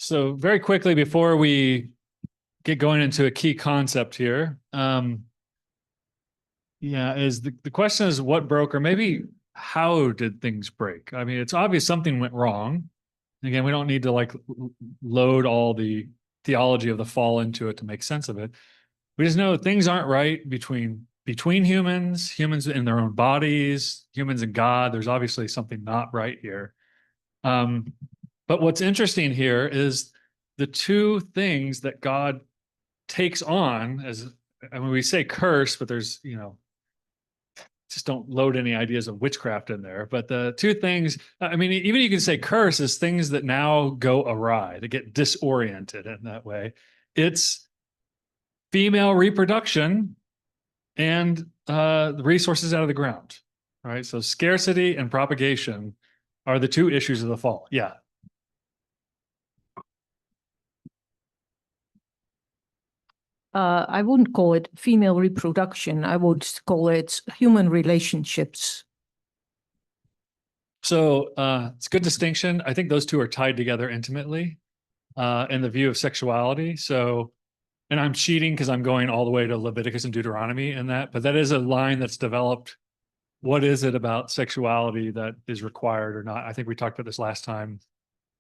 So very quickly before we get going into a key concept here, the question is what broke, or maybe how did things break? I mean, it's obvious something went wrong. Again, we don't need to load all the theology of the fall into it to make sense of it. We just know things aren't right between humans in their own bodies, humans and God. There's obviously something not right here. But what's interesting here is the two things that God takes on we say curse, but there's, just don't load any ideas of witchcraft in there. But the two things, I mean, even you can say curse is things that now go awry, that get disoriented in that way. It's female reproduction and the resources out of the ground, right? So scarcity and propagation are the two issues of the fall. Yeah. I wouldn't call it female reproduction. I would call it human relationships. So it's a good distinction. I think those two are tied together intimately in the view of sexuality. So, and I'm cheating because I'm going all the way to Leviticus and Deuteronomy in that, but that is a line that's developed. What is it about sexuality that is required or not? I think we talked about this last time.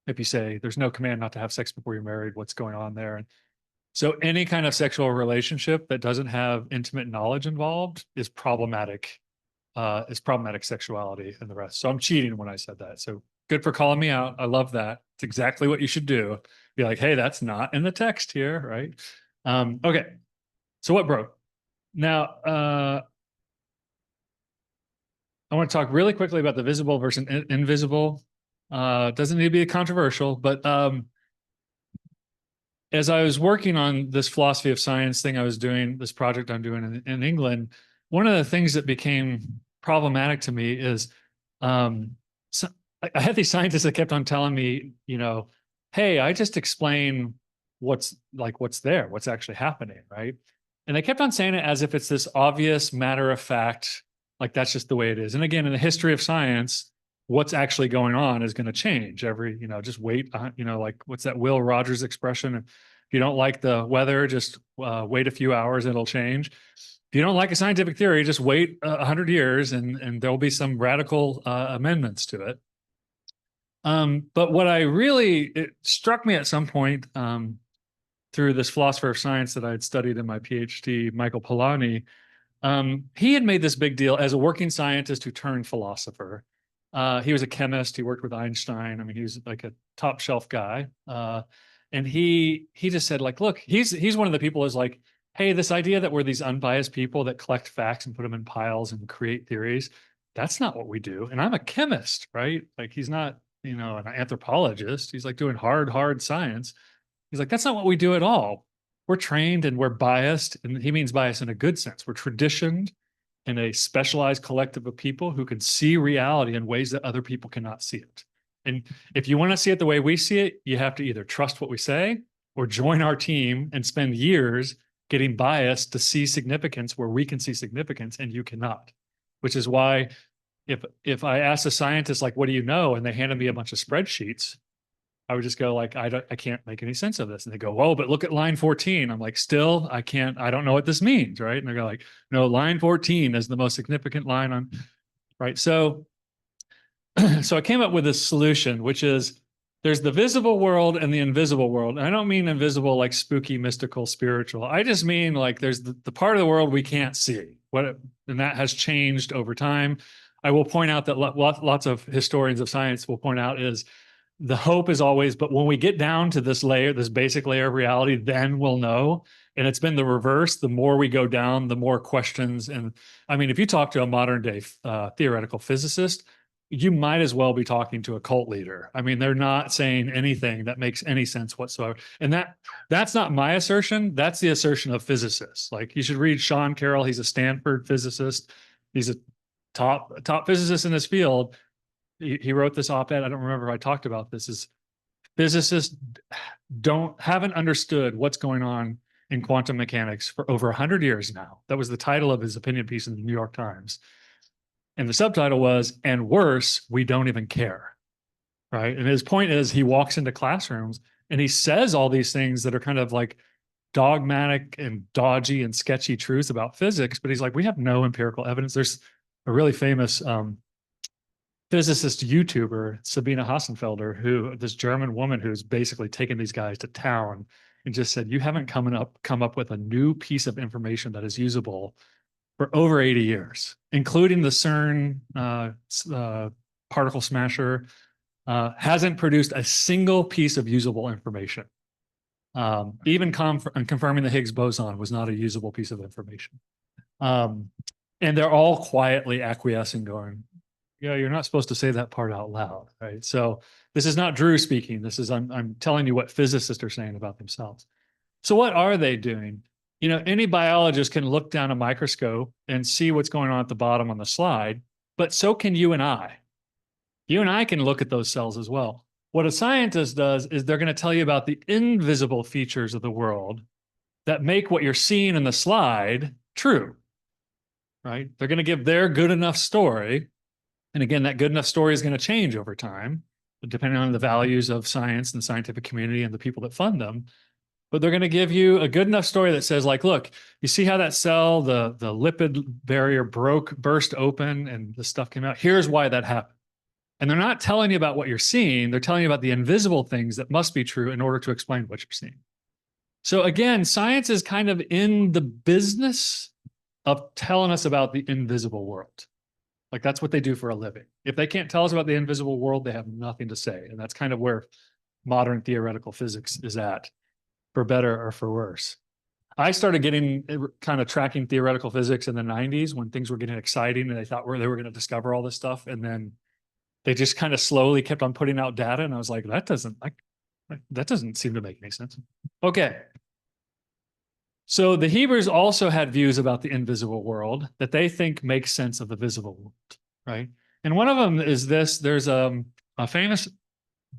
If you say there's no command not to have sex before you're married, what's going on there? And so any kind of sexual relationship that doesn't have intimate knowledge involved is problematic sexuality and the rest. So I'm cheating when I said that. So good for calling me out. I love that. It's exactly what you should do. Be like, hey, that's not in the text here, right? Okay. So what broke? Now, I want to talk really quickly about the visible versus invisible. Doesn't need to be controversial, but as I was working on this philosophy of science thing I was doing, this project I'm doing in England, one of the things that became problematic to me is I had these scientists that kept on telling me, hey, I just explain what's there, what's actually happening, right? And they kept on saying it as if it's this obvious matter of fact, like that's just the way it is. And again, in the history of science, what's actually going on is going to change just wait, what's that Will Rogers expression? If you don't like the weather, just wait a few hours, it'll change. If you don't like a scientific theory, just wait 100 years and there'll be some radical amendments to it. But what it struck me at some point through this philosopher of science that I had studied in my PhD, Michael Polanyi, he had made this big deal as a working scientist who turned philosopher. He was a chemist. He worked with Einstein. I mean, he was like a top shelf guy. And he just said, look, he's one of the people who's like, hey, this idea that we're these unbiased people that collect facts and put them in piles and create theories, that's not what we do. And I'm a chemist, right? Like he's not, an anthropologist. He's like doing hard science. He's like, that's not what we do at all. We're trained and we're biased. And he means bias in a good sense. We're traditioned in a specialized collective of people who can see reality in ways that other people cannot see it. And if you want to see it the way we see it, you have to either trust what we say or join our team and spend years getting biased to see significance where we can see significance and you cannot. Which is why if I ask a scientist, what do you know? And they handed me a bunch of spreadsheets, I would just go I can't make any sense of this. And they go, whoa, but look at line 14. I'm like, still, I don't know what this means, right? And they go no, line 14 is the most significant line on, right? So I came up with this solution, which is there's the visible world and the invisible world. And I don't mean invisible like spooky, mystical, spiritual. I just mean there's the part of the world we can't see. And that has changed over time. I will point out that lots of historians of science will point out is the hope is always, but when we get down to this layer, this basic layer of reality, then we'll know. And it's been the reverse. The more we go down, the more questions. And I mean, if you talk to a modern day theoretical physicist, you might as well be talking to a cult leader. I mean, they're not saying anything that makes any sense whatsoever. And that's not my assertion. That's the assertion of physicists. You should read Sean Carroll. He's a Stanford physicist. He's a top physicist in this field. He wrote this op-ed. I don't remember if I talked about this. Is physicists haven't understood what's going on in quantum mechanics for over 100 years now. That was the title of his opinion piece in the New York Times. And the subtitle was, and worse, we don't even care, right? And his point is he walks into classrooms And he says all these things that are kind of like dogmatic and dodgy and sketchy truths about physics, but he's like, we have no empirical evidence. There's a really famous physicist YouTuber, Sabine Hassenfelder, this German woman who's basically taken these guys to town and just said, you haven't come up with a new piece of information that is usable for over 80 years, including the CERN particle smasher, hasn't produced a single piece of usable information. Even confirming the Higgs boson was not a usable piece of information. And they're all quietly acquiescing, going, yeah, you're not supposed to say that part out loud, right? So this is not Dru speaking. This is, I'm telling you what physicists are saying about themselves. So what are they doing? You know, any biologist can look down a microscope and see what's going on at the bottom on the slide, but so can you and I. You and I can look at those cells as well. What a scientist does is they're going to tell you about the invisible features of the world that make what you're seeing in the slide true, right? They're going to give their good enough story. And again, that good enough story is going to change over time, depending on the values of science and the scientific community and the people that fund them. But they're going to give you a good enough story that says, like, look, you see how that cell, the lipid barrier burst open and the stuff came out? Here's why that happened. And they're not telling you about what you're seeing. They're telling you about the invisible things that must be true in order to explain what you're seeing. So again, science is kind of in the business of telling us about the invisible world. Like that's what they do for a living. If they can't tell us about the invisible world, they have nothing to say. And that's kind of where modern theoretical physics is at, for better or for worse. I started getting kind of tracking theoretical physics in the 90s when things were getting exciting and they thought they were going to discover all this stuff. And then they just kind of slowly kept on putting out data. And I was like, that doesn't seem to make any sense. Okay. So the Hebrews also had views about the invisible world that they think make sense of the visible world, right? And one of them is this. There's a famous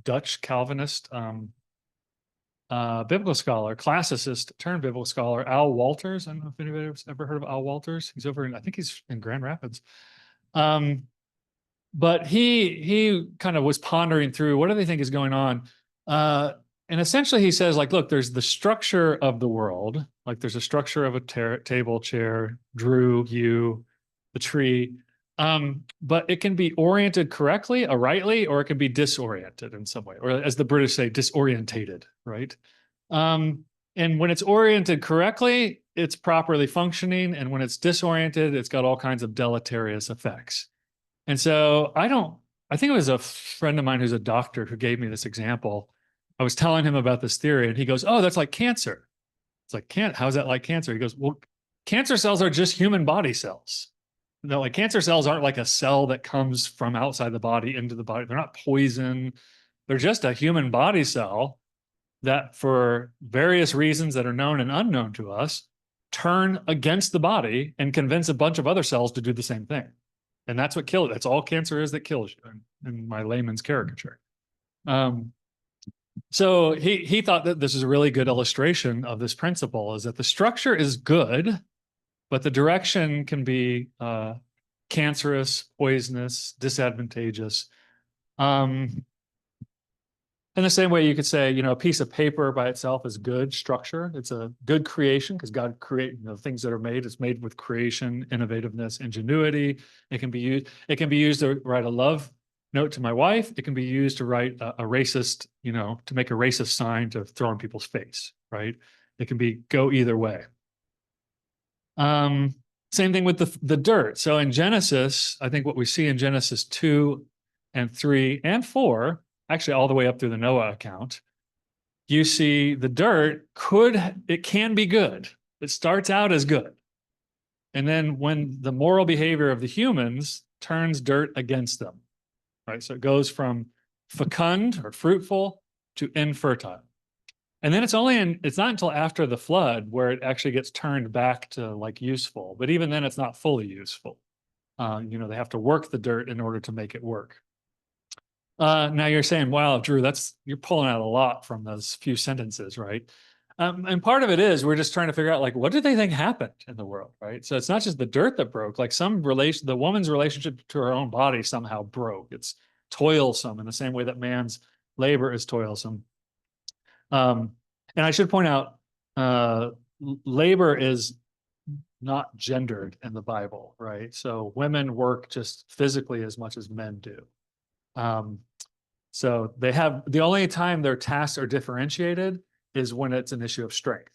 Dutch Calvinist biblical scholar, classicist turned biblical scholar, Al Walters. I don't know if anybody's ever heard of Al Walters. He's over in, I think he's in Grand Rapids. But he kind of was pondering through, what do they think is going on? And essentially he says, like, look, there's the structure of the world. Like there's a structure of a table, chair, Dru, you, the tree. But it can be oriented correctly, rightly, or it can be disoriented in some way, or as the British say, disorientated, right? And when it's oriented correctly, it's properly functioning. And when it's disoriented, it's got all kinds of deleterious effects. And so I think it was a friend of mine who's a doctor who gave me this example. I was telling him about this theory and he goes, oh, that's like cancer. It's like, how's that like cancer? He goes, well, cancer cells are just human body cells. No, like cancer cells aren't like a cell that comes from outside the body into the body. They're not poison. They're just a human body cell that for various reasons that are known and unknown to us, turn against the body and convince a bunch of other cells to do the same thing. And that's what kills it. That's all cancer is that kills you, in my layman's caricature. So he thought that this is a really good illustration of this principle, is that the structure is good, but the direction can be cancerous, poisonous, disadvantageous. In the same way you could say, a piece of paper by itself is good structure. It's a good creation because God created things that are made. It's made with creation, innovativeness, ingenuity. It can be used to write a love note to my wife. It can be used to write a racist, to make a racist sign to throw in people's face, right? It can go either way. Same thing with the dirt. So in Genesis, I think what we see in Genesis 2 and 3 and 4, actually all the way up through the Noah account, you see the dirt can be good. It starts out as good. And then when the moral behavior of the humans turns dirt against them, right? So it goes from fecund or fruitful to infertile. And then it's not until after the flood where it actually gets turned back to like useful. But even then it's not fully useful. They have to work the dirt in order to make it work. Now you're saying, wow, Dru, you're pulling out a lot from those few sentences, right? And part of it is we're just trying to figure out, like, what do they think happened in the world, right? So it's not just the dirt that broke, like the woman's relationship to her own body somehow broke. It's toilsome in the same way that man's labor is toilsome. And I should point out, labor is not gendered in the Bible, right? So women work just physically as much as men do. So they have, the only time their tasks are differentiated is when it's an issue of strength.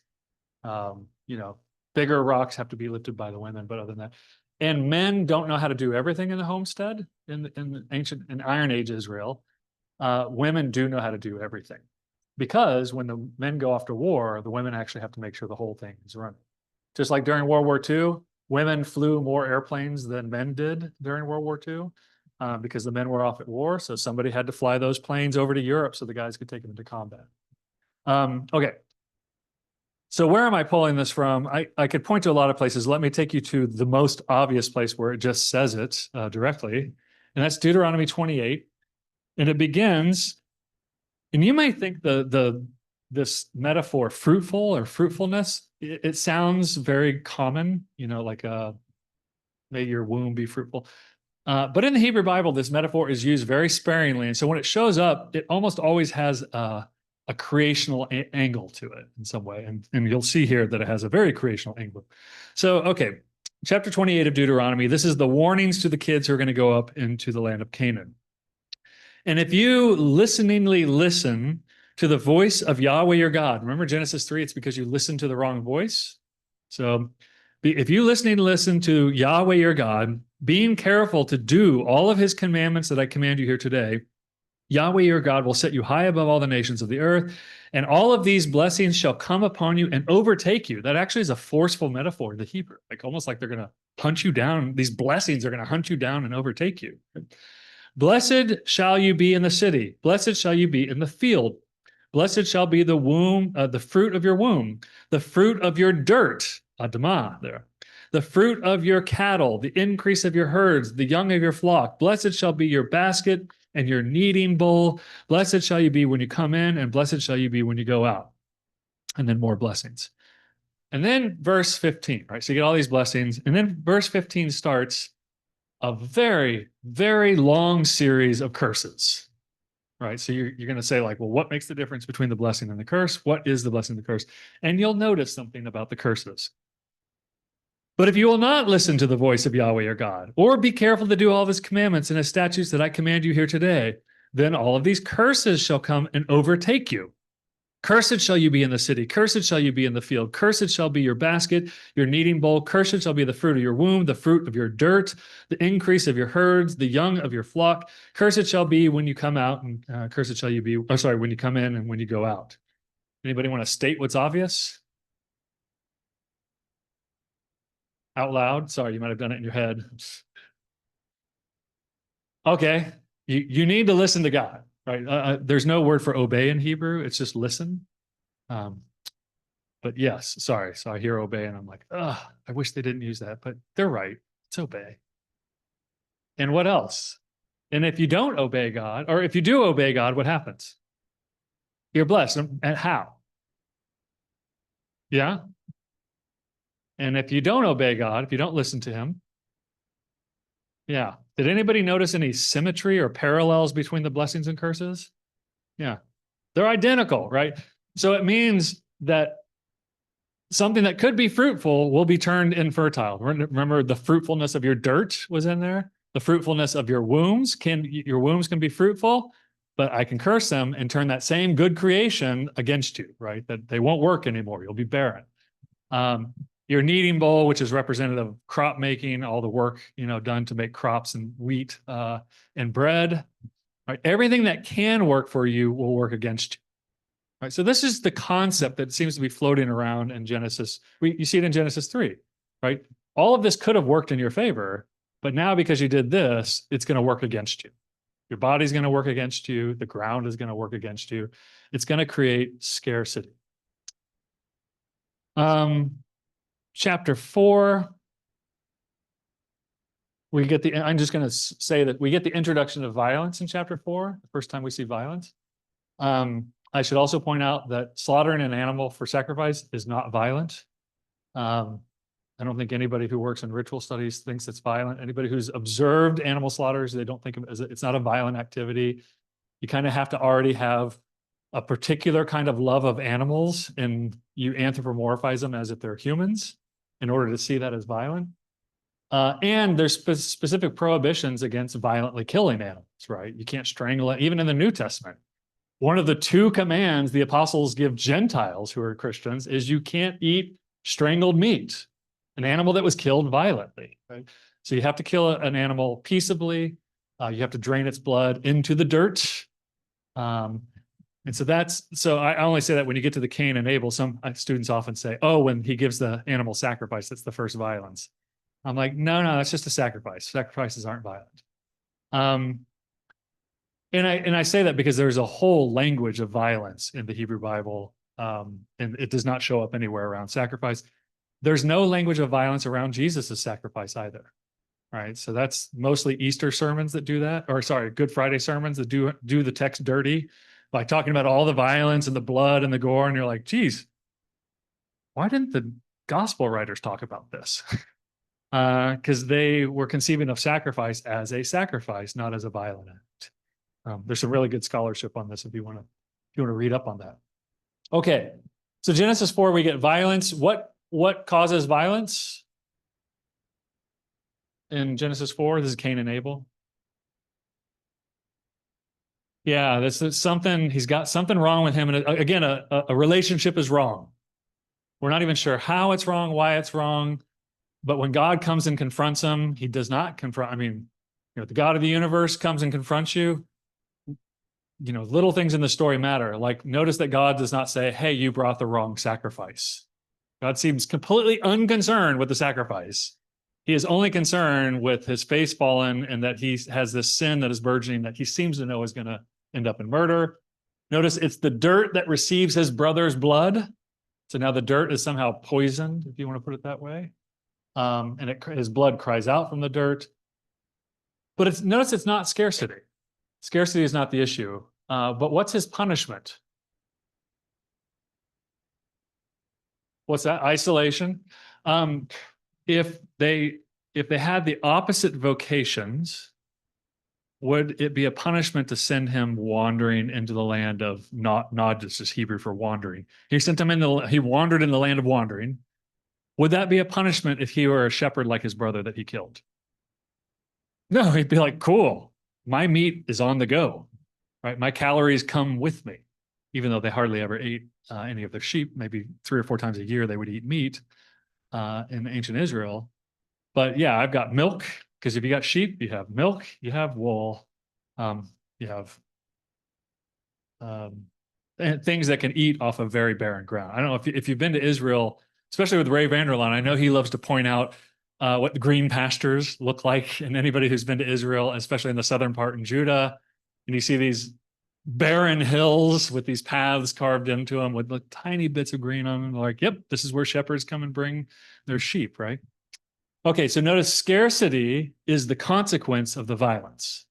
Bigger rocks have to be lifted by the women, but other than that, and men don't know how to do everything in the homestead in the ancient and Iron Age Israel. Women do know how to do everything, because when the men go off to war, the women actually have to make sure the whole thing is running. Just like during World War II, women flew more airplanes than men did during World War II, because the men were off at war. So somebody had to fly those planes over to Europe so the guys could take them into combat. Okay. So where am I pulling this from? I could point to a lot of places. Let me take you to the most obvious place where it just says it directly, and that's Deuteronomy 28. And it begins, and you might think this metaphor, fruitful or fruitfulness, it sounds very common, like may your womb be fruitful. But in the Hebrew Bible, this metaphor is used very sparingly. And so when it shows up, it almost always has a creational angle to it in some way. And you'll see here that it has a very creational angle. So, okay, chapter 28 of Deuteronomy, this is the warnings to the kids who are going to go up into the land of Canaan. And if you listeningly listen to the voice of Yahweh your God, remember Genesis 3, it's because you listened to the wrong voice. So if you listen to Yahweh your God, being careful to do all of his commandments that I command you here today, Yahweh your God will set you high above all the nations of the earth, and all of these blessings shall come upon you and overtake you. That actually is a forceful metaphor in the Hebrew, like almost like they're going to hunt you down. These blessings are going to hunt you down and overtake you. Blessed shall you be in the city. Blessed shall you be in the field. Blessed shall be the womb, the fruit of your womb, the fruit of your dirt, Adamah there, the fruit of your cattle, the increase of your herds, the young of your flock. Blessed shall be your basket and your kneading bowl. Blessed shall you be when you come in, and blessed shall you be when you go out. And then more blessings. And then verse 15, right? So you get all these blessings. And then verse 15 starts a very, very long series of curses, right? So you're going to say like, well, what makes the difference between the blessing and the curse? What is the blessing and the curse? And you'll notice something about the curses. But if you will not listen to the voice of Yahweh your God, or be careful to do all of his commandments and his statutes that I command you here today, then all of these curses shall come and overtake you. Cursed shall you be in the city. Cursed shall you be in the field. Cursed shall be your basket, your kneading bowl. Cursed shall be the fruit of your womb, the fruit of your dirt, the increase of your herds, the young of your flock. Cursed shall be when you come out, and cursed shall you be, when you come in and when you go out. Anybody want to state what's obvious? Out loud? Sorry, you might have done it in your head. Okay, you need to listen to God, right? There's no word for obey in Hebrew. It's just listen. But yes, sorry. So I hear obey and I'm like, I wish they didn't use that, but they're right. It's obey. And what else? And if you don't obey God, or if you do obey God, what happens? You're blessed. And how? Yeah. And if you don't obey God, if you don't listen to him, yeah. Did anybody notice any symmetry or parallels between the blessings and curses? Yeah. They're identical, right? So it means that something that could be fruitful will be turned infertile. Remember the fruitfulness of your dirt was in there? The fruitfulness of your wombs can be fruitful, but I can curse them and turn that same good creation against you, right? That they won't work anymore. You'll be barren. Your kneading bowl, which is representative of crop making, all the work, done to make crops and wheat and bread, right? Everything that can work for you will work against you. Right, so this is the concept that seems to be floating around in Genesis. You see it in Genesis 3, right? All of this could have worked in your favor, but now because you did this, it's going to work against you. Your body's going to work against you. The ground is going to work against you. It's going to create scarcity. Chapter 4, I'm just going to say that we get the introduction of violence in chapter 4, the first time we see violence. I should also point out that slaughtering an animal for sacrifice is not violent. I don't think anybody who works in ritual studies thinks it's violent. Anybody who's observed animal slaughters, they don't think of it as it's not a violent activity. You kind of have to already have a particular kind of love of animals, and you anthropomorphize them as if they're humans in order to see that as violent. And there's specific prohibitions against violently killing animals, right? You can't strangle it, even in the New Testament. One of the two commands the apostles give Gentiles who are Christians is you can't eat strangled meat, an animal that was killed violently, right? So you have to kill an animal peaceably. You have to drain its blood into the dirt. And so I only say that when you get to the Cain and Abel, some students often say, oh, when he gives the animal sacrifice, that's the first violence. I'm like, no, that's just a sacrifice. Sacrifices aren't violent. And I say that because there's a whole language of violence in the Hebrew Bible, and it does not show up anywhere around sacrifice. There's no language of violence around Jesus' sacrifice either, right? So that's mostly Easter sermons that do that, or sorry, Good Friday sermons that do the text dirty by talking about all the violence and the blood and the gore, and you're like, geez, why didn't the gospel writers talk about this? Because they were conceiving of sacrifice as a sacrifice, not as a violent act. There's some really good scholarship on this if you want to read up on that. Okay, so Genesis 4, we get violence. What causes violence in Genesis 4? This is Cain and Abel. Yeah, this is something. He's got something wrong with him, and again, a relationship is wrong. We're not even sure how it's wrong, why it's wrong, but when God comes and confronts him, he does not confront. I mean, the God of the universe comes and confronts you. Little things in the story matter. Like, notice that God does not say, hey, you brought the wrong sacrifice. God seems completely unconcerned with the sacrifice. He is only concerned with his face fallen and that he has this sin that is burgeoning that he seems to know is going to end up in murder. Notice it's the dirt that receives his brother's blood. So now the dirt is somehow poisoned, if you want to put it that way. And his blood cries out from the dirt. But notice it's not scarcity. Scarcity is not the issue. But what's his punishment? What's that? Isolation. If they had the opposite vocations, would it be a punishment to send him wandering into the land of not just Hebrew for wandering? He sent him he wandered in the land of wandering. Would that be a punishment if he were a shepherd like his brother that he killed? No, he'd be like, cool. My meat is on the go, right? My calories come with me, even though they hardly ever ate any of their sheep. Maybe 3 or 4 times a year they would eat meat in ancient Israel. But yeah, I've got milk, because if you got sheep, you have milk, you have wool, you have things that can eat off of very barren ground. I don't know if you've been to Israel, especially with Ray Vanderlaan. I know he loves to point out what the green pastures look like. And anybody who's been to Israel, especially in the southern part in Judah, and you see these barren hills with these paths carved into them with tiny bits of green on them. Like, yep, this is where shepherds come and bring their sheep, right? Okay, so notice scarcity is the consequence of the violence.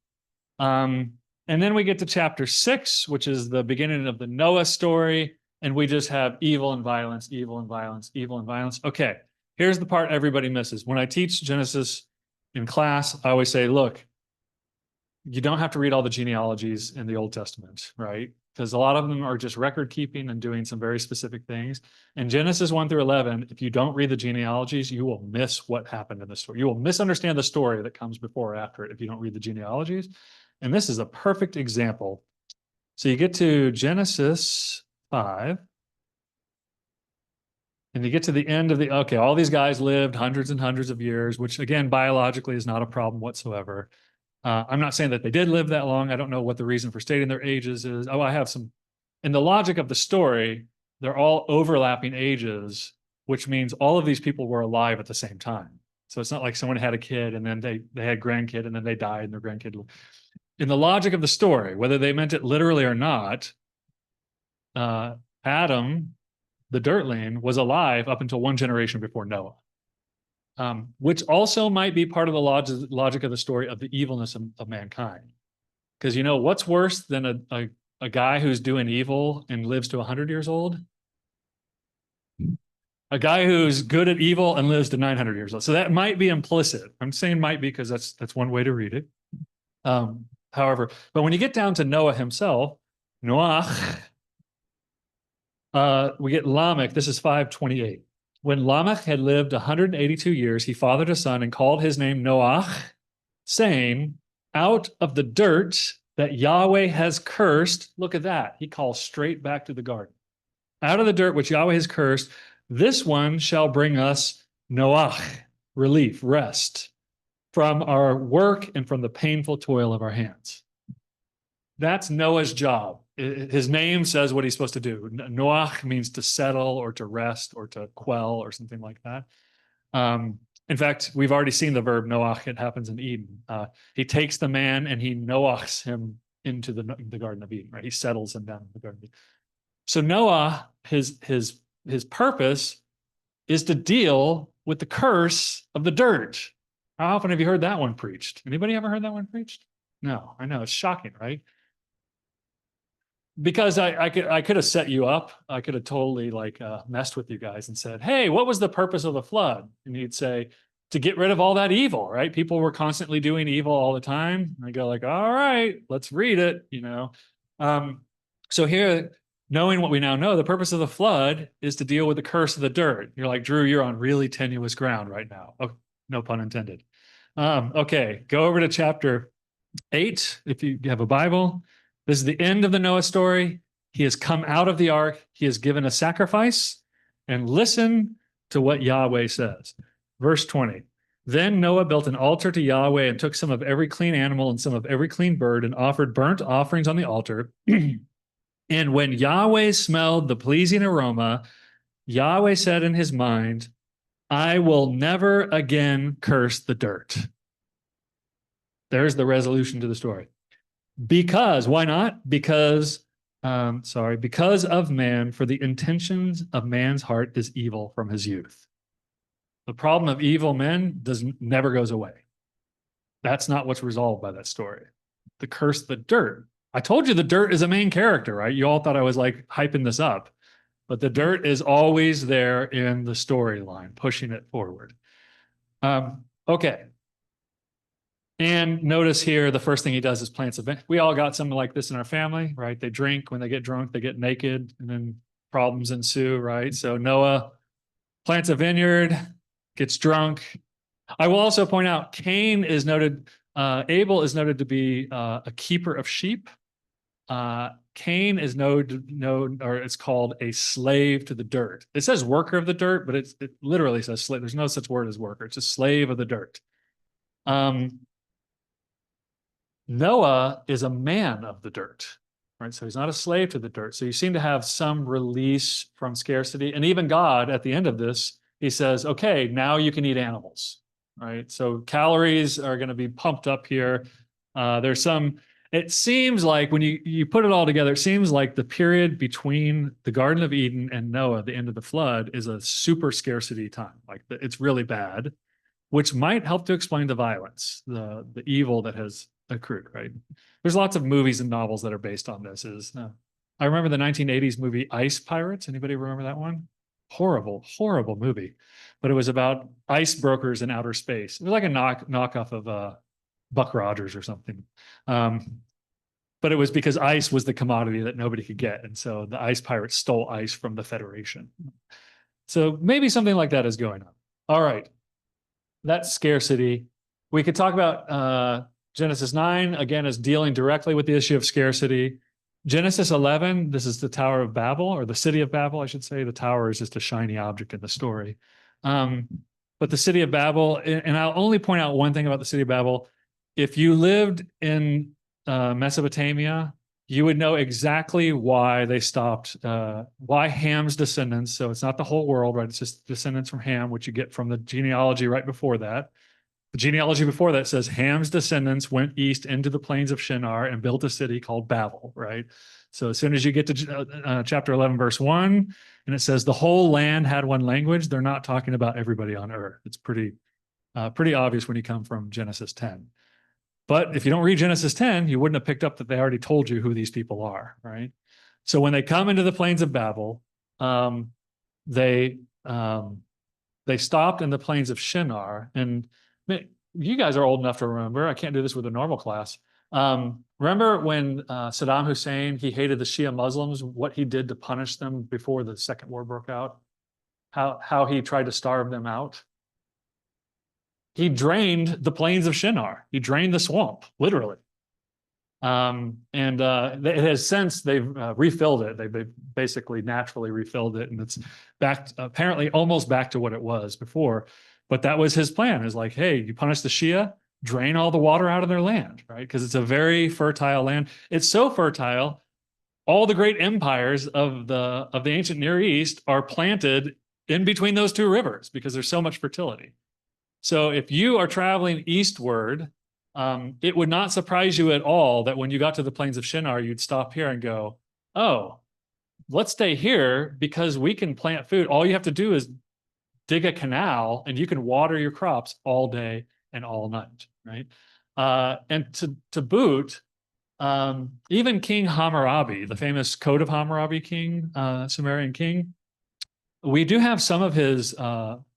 And then we get to chapter 6, which is the beginning of the Noah story, and we just have evil and violence, evil and violence, evil and violence. Okay, here's the part everybody misses. When I teach Genesis in class, I always say, look, you don't have to read all the genealogies in the Old Testament, right? Because a lot of them are just record keeping and doing some very specific things. In Genesis 1 through 11, if you don't read the genealogies, you will miss what happened in the story. You will misunderstand the story that comes before or after it if you don't read the genealogies. And this is a perfect example. So you get to Genesis 5, and you get to the end of okay, all these guys lived hundreds and hundreds of years, which again, biologically is not a problem whatsoever. I'm not saying that they did live that long. I don't know what the reason for stating their ages is. Oh, I have some. In the logic of the story, they're all overlapping ages, which means all of these people were alive at the same time. So it's not like someone had a kid and then they had a grandkid and then they died and their grandkid. In the logic of the story, whether they meant it literally or not, Adam, the dirtling, was alive up until one generation before Noah. Which also might be part of the logic of the story of the evilness of mankind. Because what's worse than a guy who's doing evil and lives to 100 years old? A guy who's good at evil and lives to 900 years old. So that might be implicit. I'm saying might be because that's one way to read it. However, but when you get down to Noah himself, Noach, We get Lamech. This is 5:28. When Lamech had lived 182 years, he fathered a son and called his name Noach, saying, out of the dirt that Yahweh has cursed, look at that. He calls straight back to the garden. Out of the dirt which Yahweh has cursed, this one shall bring us Noach, relief, rest from our work and from the painful toil of our hands. That's Noah's job. His name says what he's supposed to do. Noach means to settle or to rest or to quell or something like that. In fact, we've already seen the verb Noach. It happens in Eden. He takes the man and he Noachs him into the Garden of Eden, right? He settles him down in the Garden of Eden. So Noah, his purpose is to deal with the curse of the dirt. How often have you heard that one preached? Anybody ever heard that one preached? No, I know, it's shocking, right? Because I could have set you up. I could have totally messed with you guys and said, hey, what was the purpose of the flood? And you'd say, to get rid of all that evil, right? People were constantly doing evil all the time. And I go like, all right, let's read it, you know. So here, knowing what we now know, the purpose of the flood is to deal with the curse of the dirt. You're like, Drew, you're on really tenuous ground right now. Oh, no pun intended. Okay, go over to chapter 8, if you have a Bible. This is the end of the Noah story. He has come out of the ark. He has given a sacrifice. And listen to what Yahweh says. Verse 20. Then Noah built an altar to Yahweh and took some of every clean animal and some of every clean bird and offered burnt offerings on the altar. And when Yahweh smelled the pleasing aroma, Yahweh said in his mind, I will never again curse the dirt. There's the resolution to the story. Because, why not? Because of man, for the intentions of man's heart is evil from his youth. The problem of evil men never goes away. That's not what's resolved by that story. The curse of the dirt. I told you the dirt is a main character, right? You all thought I was like hyping this up, but the dirt is always there in the storyline, pushing it forward. Okay. And notice here, the first thing he does is plants a vineyard. We all got something like this in our family, right? They drink. When they get drunk, they get naked, and then problems ensue, right? So Noah plants a vineyard, gets drunk. I will also point out, Abel is noted to be a keeper of sheep. Cain is it's called a slave to the dirt. It says worker of the dirt, but it literally says slave. There's no such word as worker. It's a slave of the dirt. Noah is a man of the dirt, right? So he's not a slave to the dirt. So you seem to have some release from scarcity. And even God, at the end of this, he says, okay, now you can eat animals, right? So calories are going to be pumped up here. It seems like when you put it all together, it seems like the period between the Garden of Eden and Noah, the end of the flood, is a super scarcity time. Like it's really bad, which might help to explain the violence, the evil that has accrued, right? There's lots of movies and novels that are based on this. I remember the 1980s movie Ice Pirates. Anybody remember that one? Horrible, horrible movie. But it was about ice brokers in outer space. It was like a knockoff of Buck Rogers or something. But it was because ice was the commodity that nobody could get. And so the ice pirates stole ice from the Federation. So maybe something like that is going on. All right. That's scarcity. We could talk about Genesis 9, again, is dealing directly with the issue of scarcity. Genesis 11, this is the Tower of Babel, or the city of Babel, I should say. The tower is just a shiny object in the story. But the city of Babel, and I'll only point out one thing about the city of Babel. If you lived in Mesopotamia, you would know exactly why they stopped, why Ham's descendants, so it's not the whole world, right? It's just descendants from Ham, which you get from the genealogy right before that. The genealogy before that says Ham's descendants went east into the plains of Shinar and built a city called Babel, right? So as soon as you get to chapter 11, verse 1, and it says the whole land had one language, they're not talking about everybody on earth. It's pretty obvious when you come from Genesis 10. But if you don't read Genesis 10, you wouldn't have picked up that they already told you who these people are, right? So when they come into the plains of Babel, they stopped in the plains of Shinar. And you guys are old enough to remember. I can't do this with a normal class. Remember when Saddam Hussein, he hated the Shia Muslims, what he did to punish them before the Second War broke out? How he tried to starve them out? He drained the plains of Shinar. He drained the swamp, literally. It has since they've refilled it. They've basically naturally refilled it, and it's back apparently almost back to what it was before. But that was his plan. Is like, hey, you punish the Shia, drain all the water out of their land, right? Because it's a very fertile land. It's so fertile, all the great empires of the ancient Near East are planted in between those two rivers because there's so much fertility. So if you are traveling eastward, it would not surprise you at all that when you got to the plains of Shinar, you'd stop here and go, oh, let's stay here because we can plant food. All you have to do is dig a canal and you can water your crops all day and all night, right? And to boot, even King Hammurabi, the famous Code of Hammurabi king, Sumerian king, we do have some of his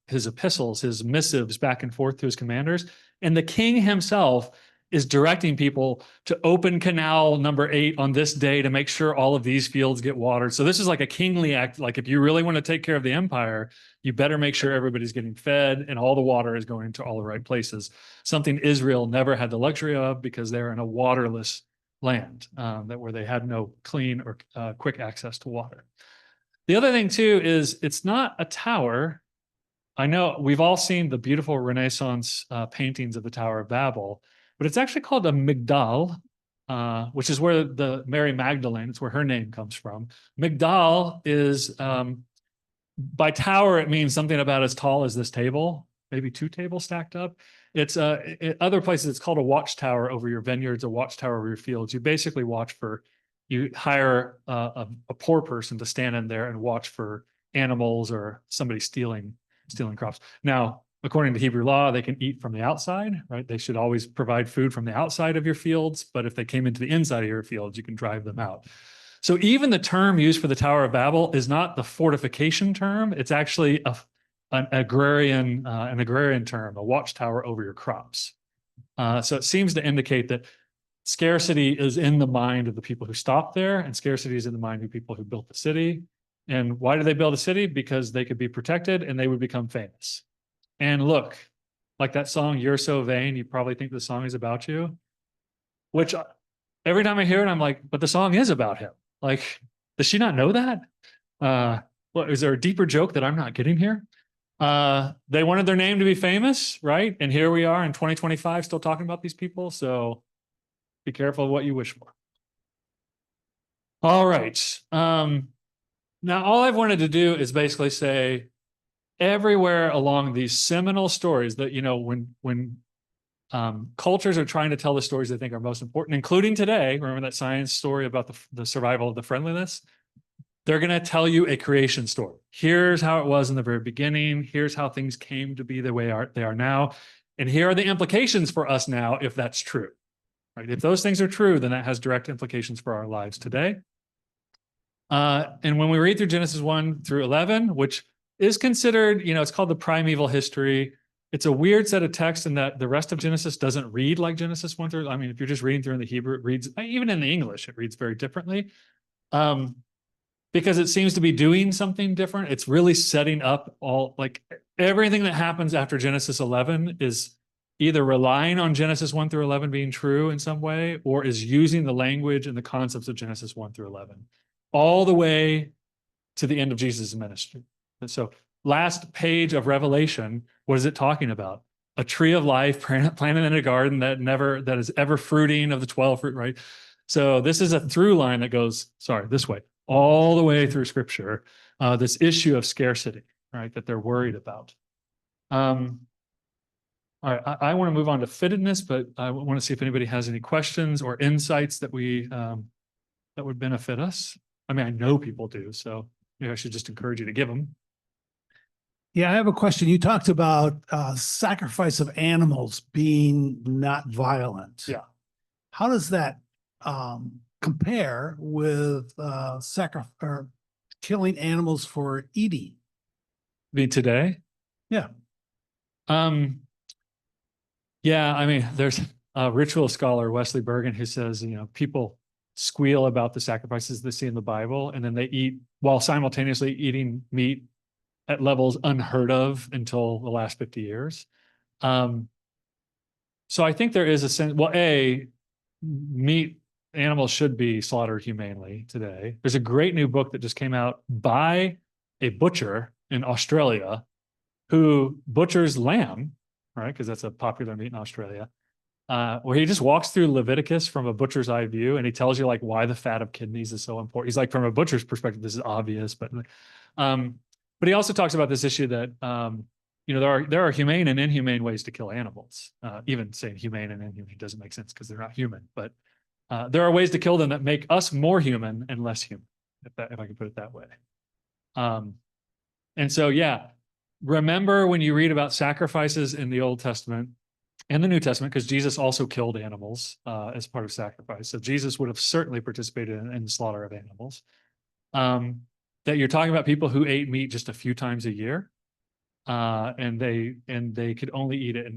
epistles, his missives back and forth to his commanders. And the king himself is directing people to open canal number 8 on this day to make sure all of these fields get watered. So this is like a kingly act. Like if you really want to take care of the empire, you better make sure everybody's getting fed and all the water is going to all the right places. Something Israel never had the luxury of because they're in a waterless land where they had no clean or quick access to water. The other thing too is it's not a tower. I know we've all seen the beautiful Renaissance paintings of the Tower of Babel, but it's actually called a Migdal, which is where the Mary Magdalene, it's where her name comes from. Migdal is, by tower, it means something about as tall as this table, maybe 2 tables stacked up. It's in other places, it's called a watchtower over your vineyards, a watchtower over your fields. You basically watch for, you hire a poor person to stand in there and watch for animals or somebody stealing crops. Now, according to Hebrew law, they can eat from the outside, right? They should always provide food from the outside of your fields, but if they came into the inside of your fields, you can drive them out. So even the term used for the Tower of Babel is not the fortification term. It's actually an agrarian term, a watchtower over your crops. So it seems to indicate that scarcity is in the mind of the people who stopped there, and scarcity is in the mind of the people who built the city. And why did they build a city? Because they could be protected and they would become famous. And look, like that song, You're So Vain, you probably think the song is about you, which every time I hear it, I'm like, but the song is about him. Like, does she not know that? What, is there a deeper joke that I'm not getting here? They wanted their name to be famous, right? And here we are in 2025 still talking about these people. So be careful of what you wish for. All right. Now, all I've wanted to do is basically say everywhere along these seminal stories that, you know, when cultures are trying to tell the stories they think are most important, including today, remember that science story about the survival of the friendliness? They're going to tell you a creation story. Here's how it was in the very beginning. Here's how things came to be the way they are now. And here are the implications for us now if that's true. Right? If those things are true, then that has direct implications for our lives today. And when we read through Genesis 1 through 11, which is considered, you know, it's called the primeval history. It's a weird set of text in that the rest of Genesis doesn't read like Genesis 1 through, I mean, if you're just reading through in the Hebrew, it reads, even in the English, it reads very differently. Because it seems to be doing something different. It's really setting up all, like everything that happens after Genesis 11 is either relying on Genesis 1 through 11 being true in some way, or is using the language and the concepts of Genesis 1 through 11. All the way to the end of Jesus' ministry. And so last page of Revelation, what is it talking about? A tree of life planted in a garden that is ever fruiting of the 12 fruit, right? So this is a through line that goes, this way, all the way through Scripture, this issue of scarcity, right, that they're worried about. All right, I want to move on to fittedness, but I want to see if anybody has any questions or insights that that would benefit us. I mean, I know people do, so maybe I should just encourage you to give them. Yeah, I have a question. You talked about sacrifice of animals being not violent. Yeah. How does that compare with killing animals for eating? Be today? Yeah. Yeah, I mean, ritual scholar Wesley Bergen, who says, people squeal about the sacrifices they see in the Bible, and then they eat while simultaneously eating meat at levels unheard of until the last 50 years. So I think there is a sense, well, meat animals should be slaughtered humanely today. There's a great new book that just came out by a butcher in Australia who butchers lamb, right? Because that's a popular meat in Australia. Where he just walks through Leviticus from a butcher's eye view, and he tells you like why the fat of kidneys is so important. He's like, from a butcher's perspective, this is obvious, but he also talks about this issue that there are humane and inhumane ways to kill animals. Even saying humane and inhumane doesn't make sense because they're not human, but there are ways to kill them that make us more human and less human, if I can put it that way. And so, yeah, remember when you read about sacrifices in the Old Testament and the New Testament, because Jesus also killed animals as part of sacrifice. So Jesus would have certainly participated in the slaughter of animals. That you're talking about people who ate meat just a few times a year, and they could only eat it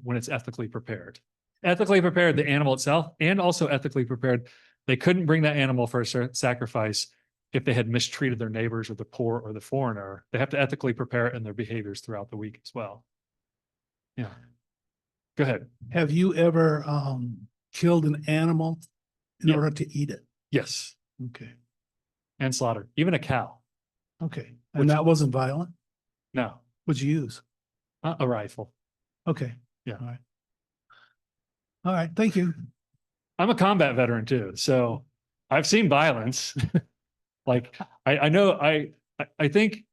when it's ethically prepared. Ethically prepared, the animal itself, and also ethically prepared. They couldn't bring that animal for a sacrifice if they had mistreated their neighbors or the poor or the foreigner. They have to ethically prepare it in their behaviors throughout the week as well. Yeah. Go ahead. Have you ever killed an animal in Yeah. order to eat it? Yes. Okay. And slaughtered. Even a cow. Okay. Which- And that wasn't violent? No. What'd you use? A rifle. Okay. Yeah. All right. All right. Thank you. I'm a combat veteran too, so I've seen violence. Like I know I think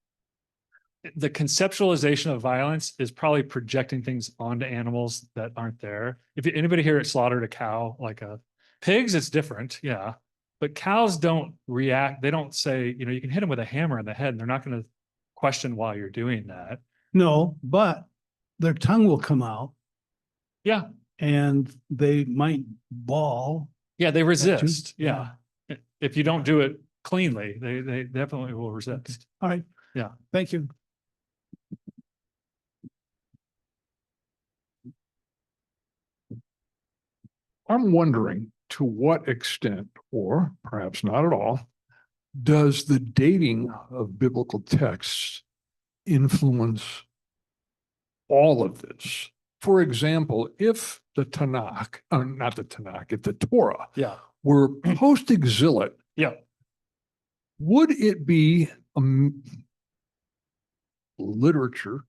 the conceptualization of violence is probably projecting things onto animals that aren't there. If anybody here slaughtered a cow, like pigs, it's different, yeah. But cows don't react. They don't say, you can hit them with a hammer in the head and they're not going to question why you're doing that. No, but their tongue will come out Yeah. and they might bawl. Yeah, they resist. Yeah. Yeah. If you don't do it cleanly, they definitely will resist. All right. Yeah. Thank you. I'm wondering to what extent, or perhaps not at all, does the dating of biblical texts influence all of this? For example, if the Tanakh, not the Tanakh, if the Torah Yeah. were post-exilic, Yeah. would it be literature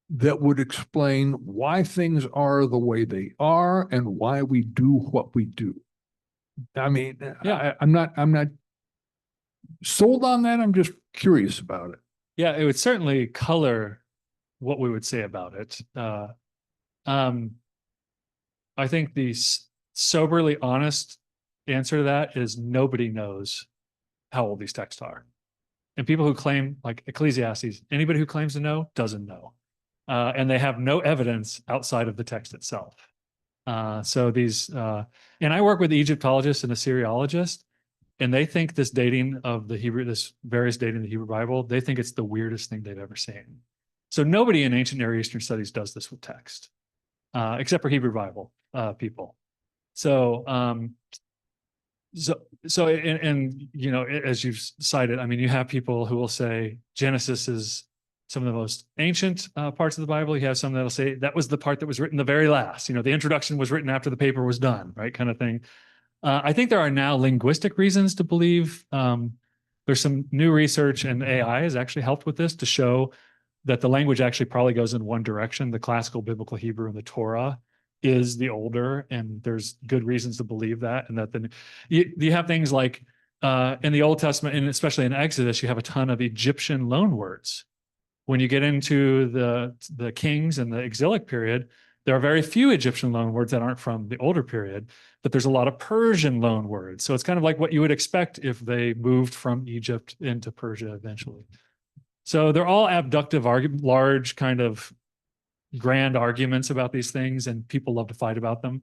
that would explain why things are the way they are and why we do what we do? I mean, Yeah. I'm not sold on that. I'm just curious about it. Yeah, it would certainly color what we would say about it. I think the soberly honest answer to that is nobody knows how old these texts are. And people who claim, like Ecclesiastes, anybody who claims to know doesn't know. And they have no evidence outside of the text itself. So and I work with Egyptologists and Assyriologists, and they think this dating of the Hebrew, this various dating of the Hebrew Bible, they think it's the weirdest thing they've ever seen. So nobody in ancient Near Eastern studies does this with text, except for Hebrew Bible people. So, as you've cited, I mean, you have people who will say Genesis is some of the most ancient parts of the Bible. You have some that'll say that was the part that was written the very last. The introduction was written after the paper was done, right? Kind of thing. I think there are now linguistic reasons to believe. There's some new research, and AI has actually helped with this to show that the language actually probably goes in one direction. The classical biblical Hebrew and the Torah is the older, and there's good reasons to believe that. And that you have things like in the Old Testament, and especially in Exodus, you have a ton of Egyptian loanwords. When you get into the Kings and the exilic period, there are very few Egyptian loanwords that aren't from the older period, but there's a lot of Persian loanwords. So it's kind of like what you would expect if they moved from Egypt into Persia eventually. So they're all abductive, large kind of grand arguments about these things, and people love to fight about them.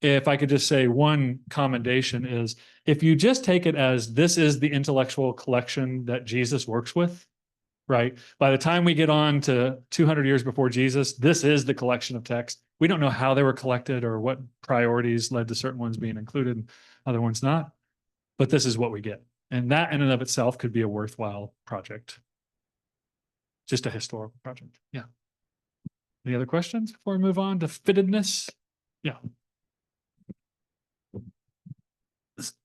If I could just say one commendation is, if you just take it as this is the intellectual collection that Jesus works with, right? By the time we get on to 200 years before Jesus, this is the collection of text We don't know how they were collected or what priorities led to certain ones being included, other ones not. But this is what we get. And that in and of itself could be a worthwhile project. Just a historical project. Yeah. Any other questions before we move on to fittedness? Yeah.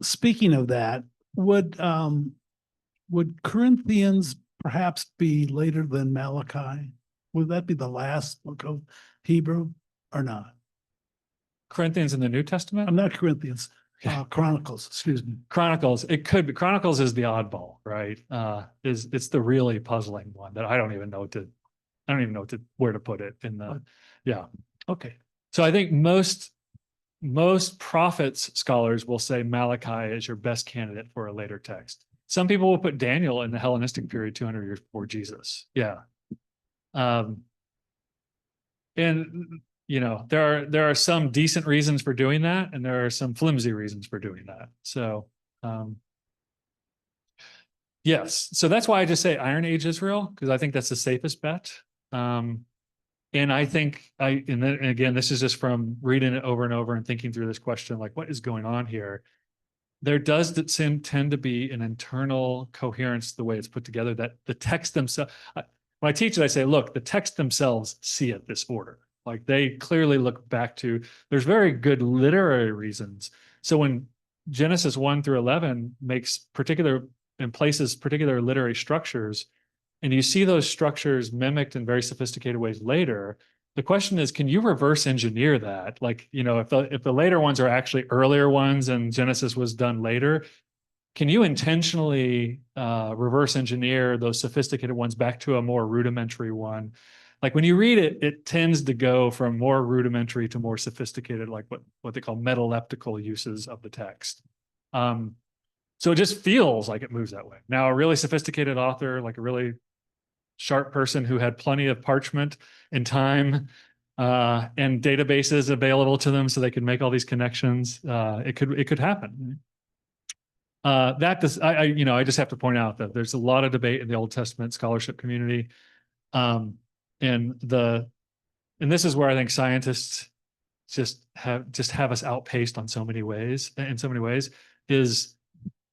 Speaking of that, would Corinthians perhaps be later than Malachi? Would that be the last book of Hebrew or not? Corinthians in the New Testament? I'm not Corinthians, Okay. Chronicles, excuse me. Chronicles, it could be. Chronicles is the oddball, right? It's the really puzzling one that I don't even know where to put it in the, yeah. Okay. So I think most prophets scholars will say Malachi is your best candidate for a later text. Some people will put Daniel in the Hellenistic period, 200 years before Jesus. Yeah. And you know, there are some decent reasons for doing that, and there are some flimsy reasons for doing that. So, yes. So that's why I just say Iron Age Israel, because I think that's the safest bet. And I think and again, this is just from reading it over and over and thinking through this question, like what is going on here? There does tend to be an internal coherence to the way it's put together, that the text themselves, when I teach it, I say, look, the text themselves see it this order. Like they clearly look back to, there's very good literary reasons. So when Genesis 1 through 11 places particular literary structures, and you see those structures mimicked in very sophisticated ways later, the question is, can you reverse engineer that? Like, you know, if the later ones are actually earlier ones and Genesis was done later, can you intentionally reverse engineer those sophisticated ones back to a more rudimentary one? Like when you read it, it tends to go from more rudimentary to more sophisticated, like what they call metaleptical uses of the text. So it just feels like it moves that way. Now, a really sophisticated author, like a really sharp person who had plenty of parchment and time and databases available to them so they could make all these connections, it could happen. I just have to point out that there's a lot of debate in the Old Testament scholarship community. And this is where I think scientists just have us outpaced in so many ways, is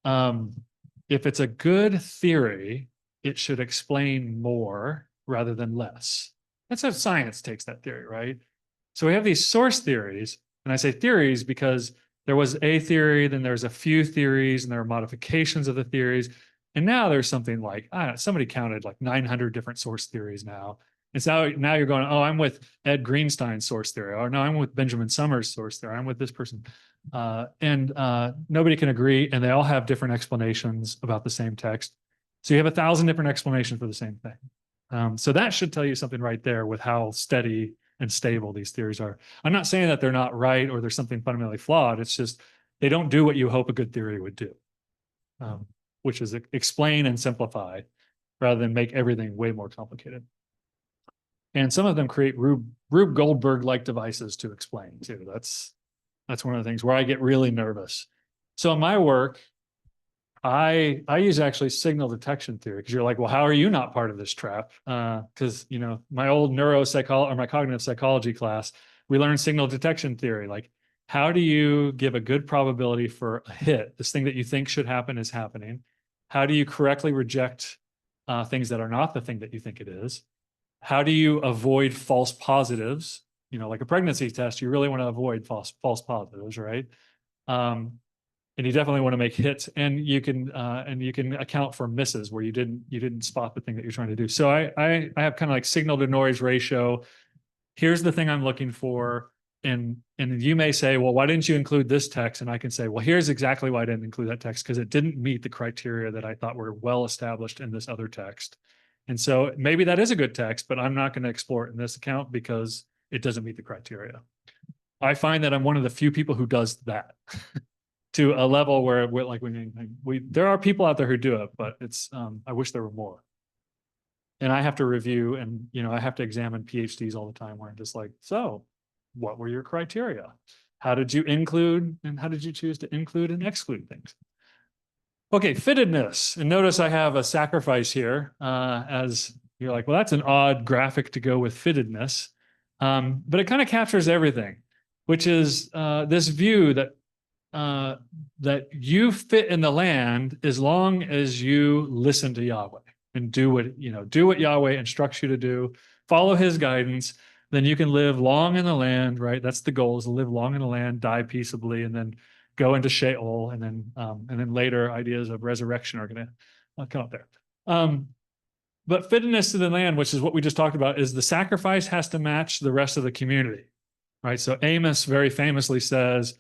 if it's a good theory, it should explain more rather than less. That's how science takes that theory, right? So we have these source theories, and I say theories because there was a theory, then there's a few theories, and there are modifications of the theories. And now there's something like, I don't know, somebody counted like 900 different source theories now. And so now you're going, oh, I'm with Ed Greenstein's source theory, or no, I'm with Benjamin Summers' source theory, I'm with this person. And nobody can agree, and they all have different explanations about the same text. So you have 1,000 different explanations for the same thing. So that should tell you something right there with how steady and stable these theories are. I'm not saying that they're not right or there's something fundamentally flawed. It's just they don't do what you hope a good theory would do, which is explain and simplify rather than make everything way more complicated. And some of them create Rube Goldberg-like devices to explain too. That's one of the things where I get really nervous. So in my work, I use actually signal detection theory, because you're like, well, how are you not part of this trap? Because you know, my old neuropsychology or my cognitive psychology class, we learned signal detection theory. Like, how do you give a good probability for a hit? This thing that you think should happen is happening. How do you correctly reject things that are not the thing that you think it is? How do you avoid false positives? You know, like a pregnancy test, you really want to avoid false positives, right? And you definitely want to make hits, and you can account for misses where you didn't spot the thing that you're trying to do. So I have kind of like signal to noise ratio. Here's the thing I'm looking for, and you may say, well, why didn't you include this text? And I can say, well, here's exactly why I didn't include that text, because it didn't meet the criteria that I thought were well established in this other text. And so maybe that is a good text, but I'm not going to explore it in this account because it doesn't meet the criteria. I find that I'm one of the few people who does that. To a level where we're like, there are people out there who do it, but it's, I wish there were more. And I have to review, and, you know, I have to examine PhDs all the time where I'm just like, so what were your criteria? How did you include, and how did you choose to include and exclude things? Okay, fittedness. And notice I have a sacrifice here, as you're like, well, that's an odd graphic to go with fittedness. But it kind of captures everything, which is this view that that you fit in the land as long as you listen to Yahweh and do what Yahweh instructs you to do, follow his guidance, then you can live long in the land, right? That's the goal, is to live long in the land, die peaceably, and then go into Sheol, and then later ideas of resurrection are going to come up there. But fitness to the land, which is what we just talked about, is the sacrifice has to match the rest of the community, right? So Amos very famously says,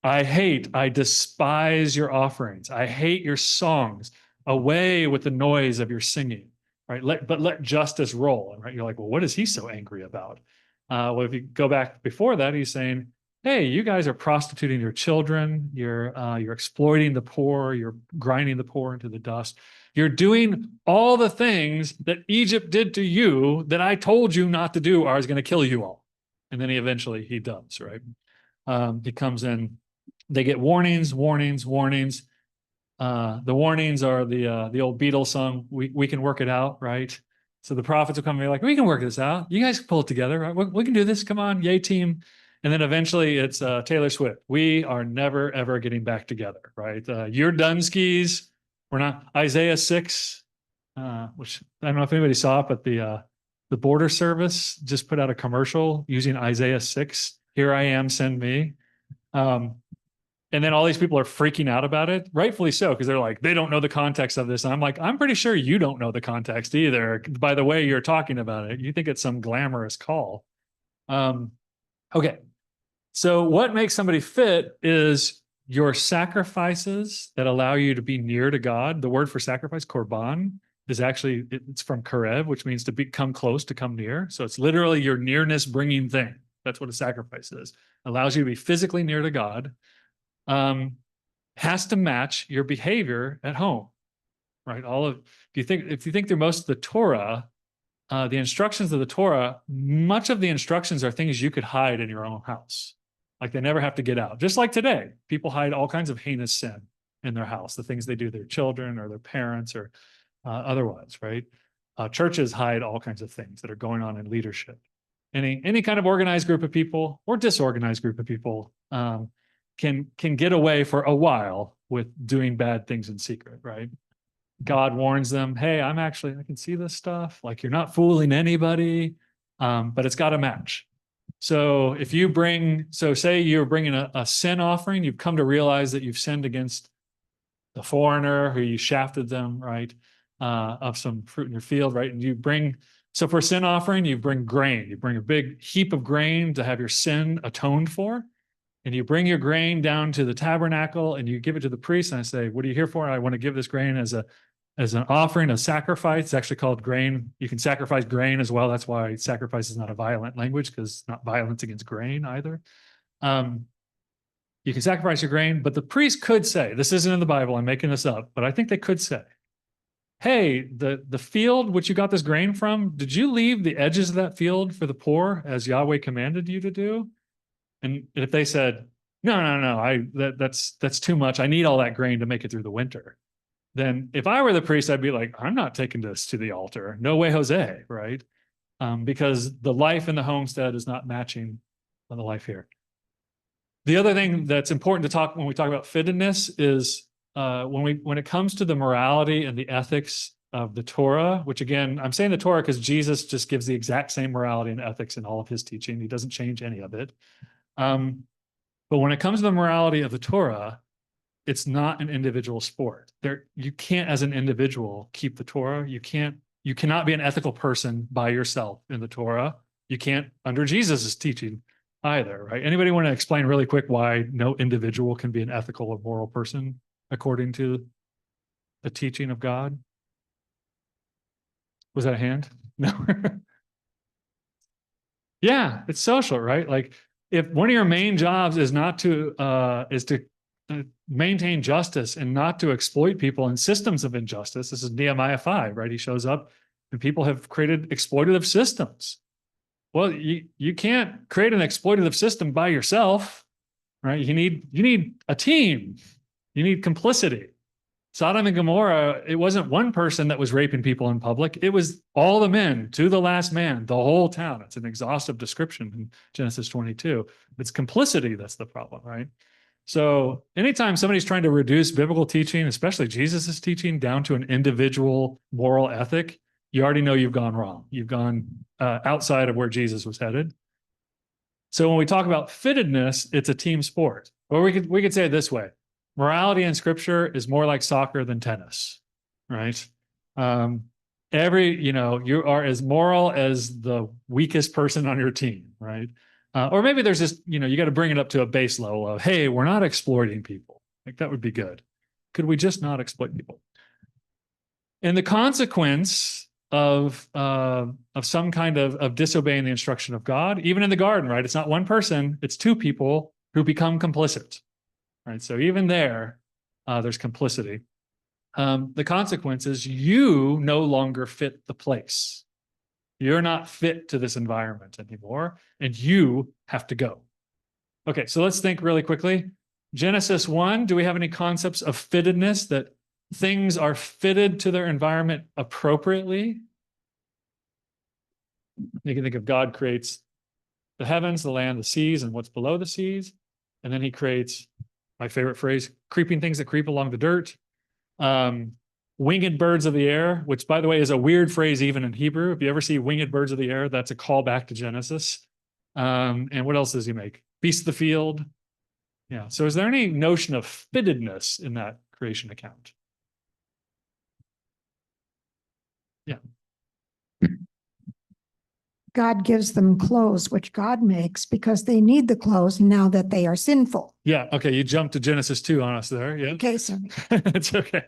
I despise your offerings. I hate your songs. Away with the noise of your singing, right? But let justice roll, right? You're like, well, what is he so angry about? Well, if you go back before that, he's saying, hey, you guys are prostituting your children. You're exploiting the poor. You're grinding the poor into the dust. You're doing all the things that Egypt did to you that I told you not to do, or I was going to kill you all. And then he does, right? He comes in. They get warnings. The warnings are the old Beatles song, we can work it out, right? So the prophets will come and be like, we can work this out. You guys can pull it together, right? We can do this. Come on, yay team. And then eventually it's Taylor Swift. We are never, ever getting back together, right? You're done skis. We're not. Isaiah 6, which I don't know if anybody saw it, but the border service just put out a commercial using Isaiah 6. Here I am, send me. And then all these people are freaking out about it, rightfully so, because they're like, they don't know the context of this. And I'm like, I'm pretty sure you don't know the context either, by the way you're talking about it. You think it's some glamorous call. Okay, so what makes somebody fit is your sacrifices that allow you to be near to God. The word for sacrifice, korban, is actually, it's from karev, which means to come close, to come near. So it's literally your nearness bringing thing. That's what a sacrifice is. Allows you to be physically near to God. Has to match your behavior at home, right? If you think through most of the Torah, the instructions of the Torah, much of the instructions are things you could hide in your own house. Like they never have to get out. Just like today, people hide all kinds of heinous sin in their house, the things they do to their children or their parents or otherwise, right? Churches hide all kinds of things that are going on in leadership. Any kind of organized group of people or disorganized group of people can get away for a while with doing bad things in secret, right? God warns them, hey, I can see this stuff. Like, you're not fooling anybody, but it's got to match. So say you're bringing a sin offering, you've come to realize that you've sinned against the foreigner who you shafted them, right? Of some fruit in your field, right? And so for sin offering, you bring grain. You bring a big heap of grain to have your sin atoned for. And you bring your grain down to the tabernacle and you give it to the priest. And I say, what are you here for? I want to give this grain as an offering, a sacrifice. It's actually called grain. You can sacrifice grain as well. That's why sacrifice is not a violent language, because it's not violence against grain either. You can sacrifice your grain, but the priest could say, this isn't in the Bible, I'm making this up, but I think they could say, hey, the field which you got this grain from, did you leave the edges of that field for the poor as Yahweh commanded you to do? And if they said, no, that's too much. I need all that grain to make it through the winter. Then if I were the priest, I'd be like, I'm not taking this to the altar. No way, Jose, right? Because the life in the homestead is not matching the life here. The other thing that's important to talk when we talk about fittedness is when it comes to the morality and the ethics of the Torah, which again, I'm saying the Torah because Jesus just gives the exact same morality and ethics in all of his teaching. He doesn't change any of it. But when it comes to the morality of the Torah, it's not an individual sport. You can't, as an individual, keep the Torah. You cannot be an ethical person by yourself in the Torah. You can't under Jesus' teaching either, right? Anybody want to explain really quick why no individual can be an ethical or moral person according to the teaching of God? Was that a hand? No. Yeah, it's social, right? Like, if one of your main jobs is to maintain justice and not to exploit people in systems of injustice, this is Nehemiah 5, right? He shows up and people have created exploitative systems. Well, you can't create an exploitative system by yourself, right? You need a team. You need complicity. Sodom and Gomorrah, it wasn't one person that was raping people in public. It was all the men to the last man, the whole town. It's an exhaustive description in Genesis 22. It's complicity that's the problem, right? So anytime somebody's trying to reduce biblical teaching, especially Jesus's teaching, down to an individual moral ethic, you already know you've gone wrong. You've gone outside of where Jesus was headed. So when we talk about fittedness, it's a team sport. Or we could say it this way. Morality in scripture is more like soccer than tennis, right? You are as moral as the weakest person on your team, right? Or maybe there's just, you got to bring it up to a base level of, hey, we're not exploiting people. Like that would be good. Could we just not exploit people? And the consequence of some kind of disobeying the instruction of God, even in the garden, right? It's not one person, it's two people who become complicit, right? So even there's complicity. The consequence is you no longer fit the place. You're not fit to this environment anymore, and you have to go. Okay, so let's think really quickly. Genesis 1, do we have any concepts of fittedness, that things are fitted to their environment appropriately? You can think of God creates the heavens, the land, the seas, and what's below the seas. And then he creates, my favorite phrase, creeping things that creep along the dirt. Winged birds of the air, which by the way is a weird phrase even in Hebrew. If you ever see winged birds of the air, that's a callback to Genesis. And what else does he make? Beasts of the field. Yeah. So is there any notion of fittedness in that creation account? Yeah. God gives them clothes, which God makes because they need the clothes now that they are sinful. Yeah. Okay. You jumped to Genesis 2 on us there. Yeah. Okay, sorry. It's okay.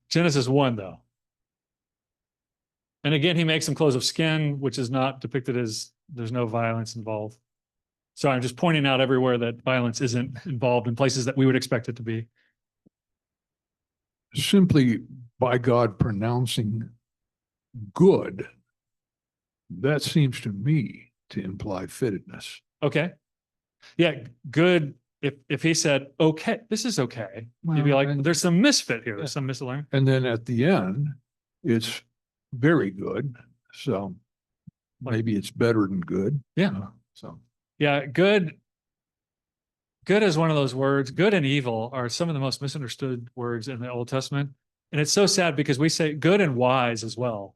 Genesis 1, though. And again, he makes them clothes of skin, which is not depicted as there's no violence involved. So I'm just pointing out everywhere that violence isn't involved in places that we would expect it to be. Simply by God pronouncing good, that seems to me to imply fittedness. Okay. Yeah, good. If he said, okay, this is okay, you'd be like, there's some misfit here. There's some misalignment. And then at the end, it's very good. So maybe it's better than good. Yeah. So Yeah, good is one of those words. Good and evil are some of the most misunderstood words in the Old Testament. And it's so sad because we say good and wise as well.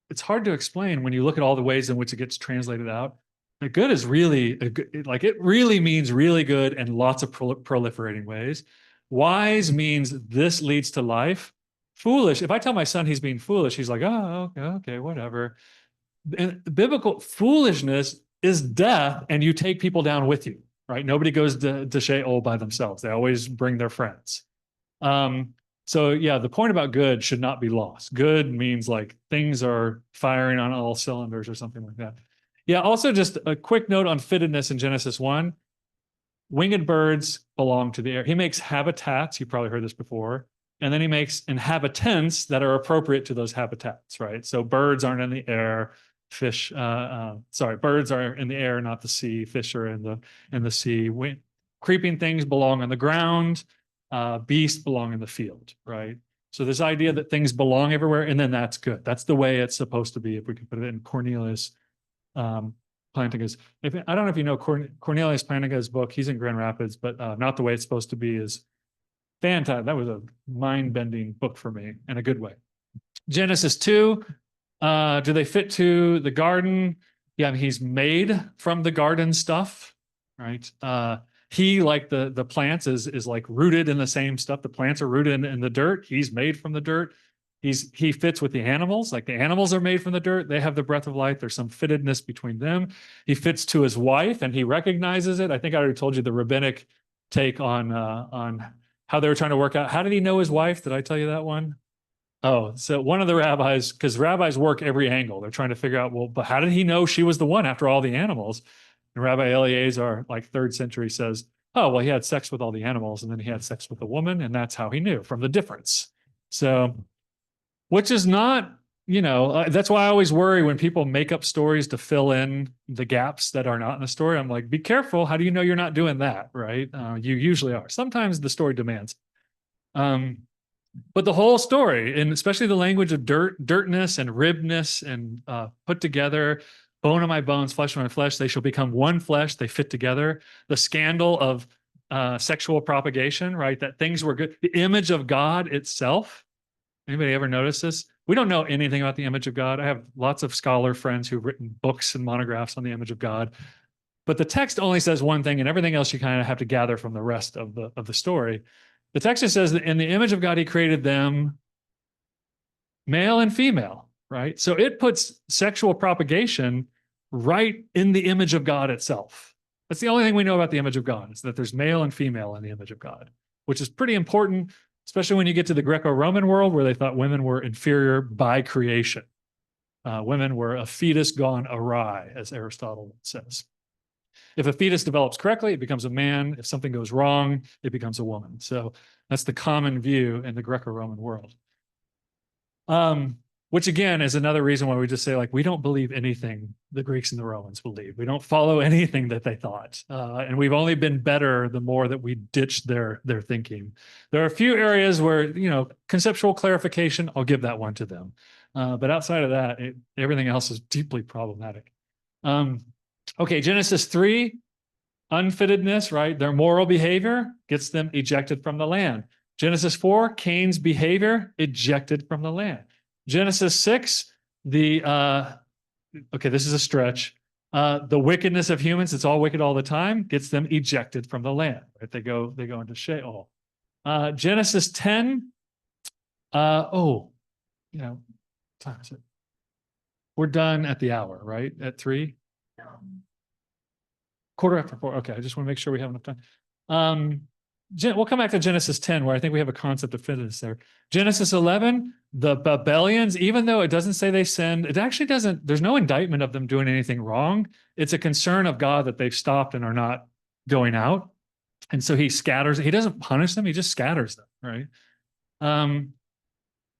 It's hard to explain when you look at all the ways in which it gets translated out. Like good is really, it really means really good and lots of proliferating ways. Wise means this leads to life. Foolish, if I tell my son he's being foolish, he's like, oh, okay, whatever. And biblical foolishness is death, and you take people down with you, right? Nobody goes to Sheol by themselves. They always bring their friends. So yeah, the point about good should not be lost. Good means like things are firing on all cylinders or something like that. Yeah, also just a quick note on fittedness in Genesis 1. Winged birds belong to the air. He makes habitats, you probably heard this before, and then he makes inhabitants that are appropriate to those habitats, right? So birds aren't in the air, birds are in the air, not the sea. Fish are in the sea. Creeping things belong on the ground. Beasts belong in the field, right? So this idea that things belong everywhere, and then that's good. That's the way it's supposed to be. If we can put it in Cornelius Plantinga's. I don't know if you know Cornelius Plantinga's book. He's in Grand Rapids, but Not the Way It's Supposed to Be is fantastic. That was a mind-bending book for me in a good way. Genesis 2, do they fit to the garden? Yeah, I mean, he's made from the garden stuff, right? He, like the plants, is like rooted in the same stuff. The plants are rooted in the dirt. He's made from the dirt. He fits with the animals. Like the animals are made from the dirt. They have the breath of life. There's some fittedness between them. He fits to his wife, and he recognizes it. I think I already told you the rabbinic take on how they were trying to work out. How did he know his wife? Did I tell you that one? Oh, so one of the rabbis, because rabbis work every angle. They're trying to figure out, well, but how did he know she was the one after all the animals? And Rabbi Eleazar, like 3rd century, says, oh, well, he had sex with all the animals, and then he had sex with a woman, and that's how he knew from the difference. So, which is not that's why I always worry when people make up stories to fill in the gaps that are not in the story. I'm like, be careful. How do you know you're not doing that? Right. You usually are. Sometimes the story demands. But the whole story, and especially the language of dirtness and ribness and put together, bone of my bones, flesh of my flesh, they shall become one flesh. They fit together. The scandal of sexual propagation, right? That things were good. The image of God itself. Anybody ever notice this? We don't know anything about the image of God. I have lots of scholar friends who've written books and monographs on the image of God. But the text only says one thing, and everything else you kind of have to gather from the rest of the story. The text just says that in the image of God, he created them male and female, right? So it puts sexual propagation right in the image of God itself. That's the only thing we know about the image of God, is that there's male and female in the image of God, which is pretty important, especially when you get to the Greco-Roman world where they thought women were inferior by creation. Women were a fetus gone awry, as Aristotle says. If a fetus develops correctly, it becomes a man. If something goes wrong, it becomes a woman. So that's the common view in the Greco-Roman world. Which again is another reason why we just say, like, we don't believe anything the Greeks and the Romans believe. We don't follow anything that they thought. And we've only been better the more that we ditch their thinking. There are a few areas where, conceptual clarification, I'll give that one to them. But outside of that, everything else is deeply problematic. Okay, Genesis 3, unfittedness, right? Their moral behavior gets them ejected from the land. Genesis 4, Cain's behavior, ejected from the land. Genesis 6, this is a stretch. The wickedness of humans, it's all wicked all the time, gets them ejected from the land, right? They go into Sheol. Genesis 10, time is it? We're done at the hour, right? At 3? 4:15. Okay, I just want to make sure we have enough time. We'll come back to Genesis 10, where I think we have a concept of fitness there. Genesis 11, the Babylonians, even though it doesn't say they sinned, it actually doesn't, there's no indictment of them doing anything wrong. It's a concern of God that they've stopped and are not going out. And so he scatters, he doesn't punish them, he just scatters them, right?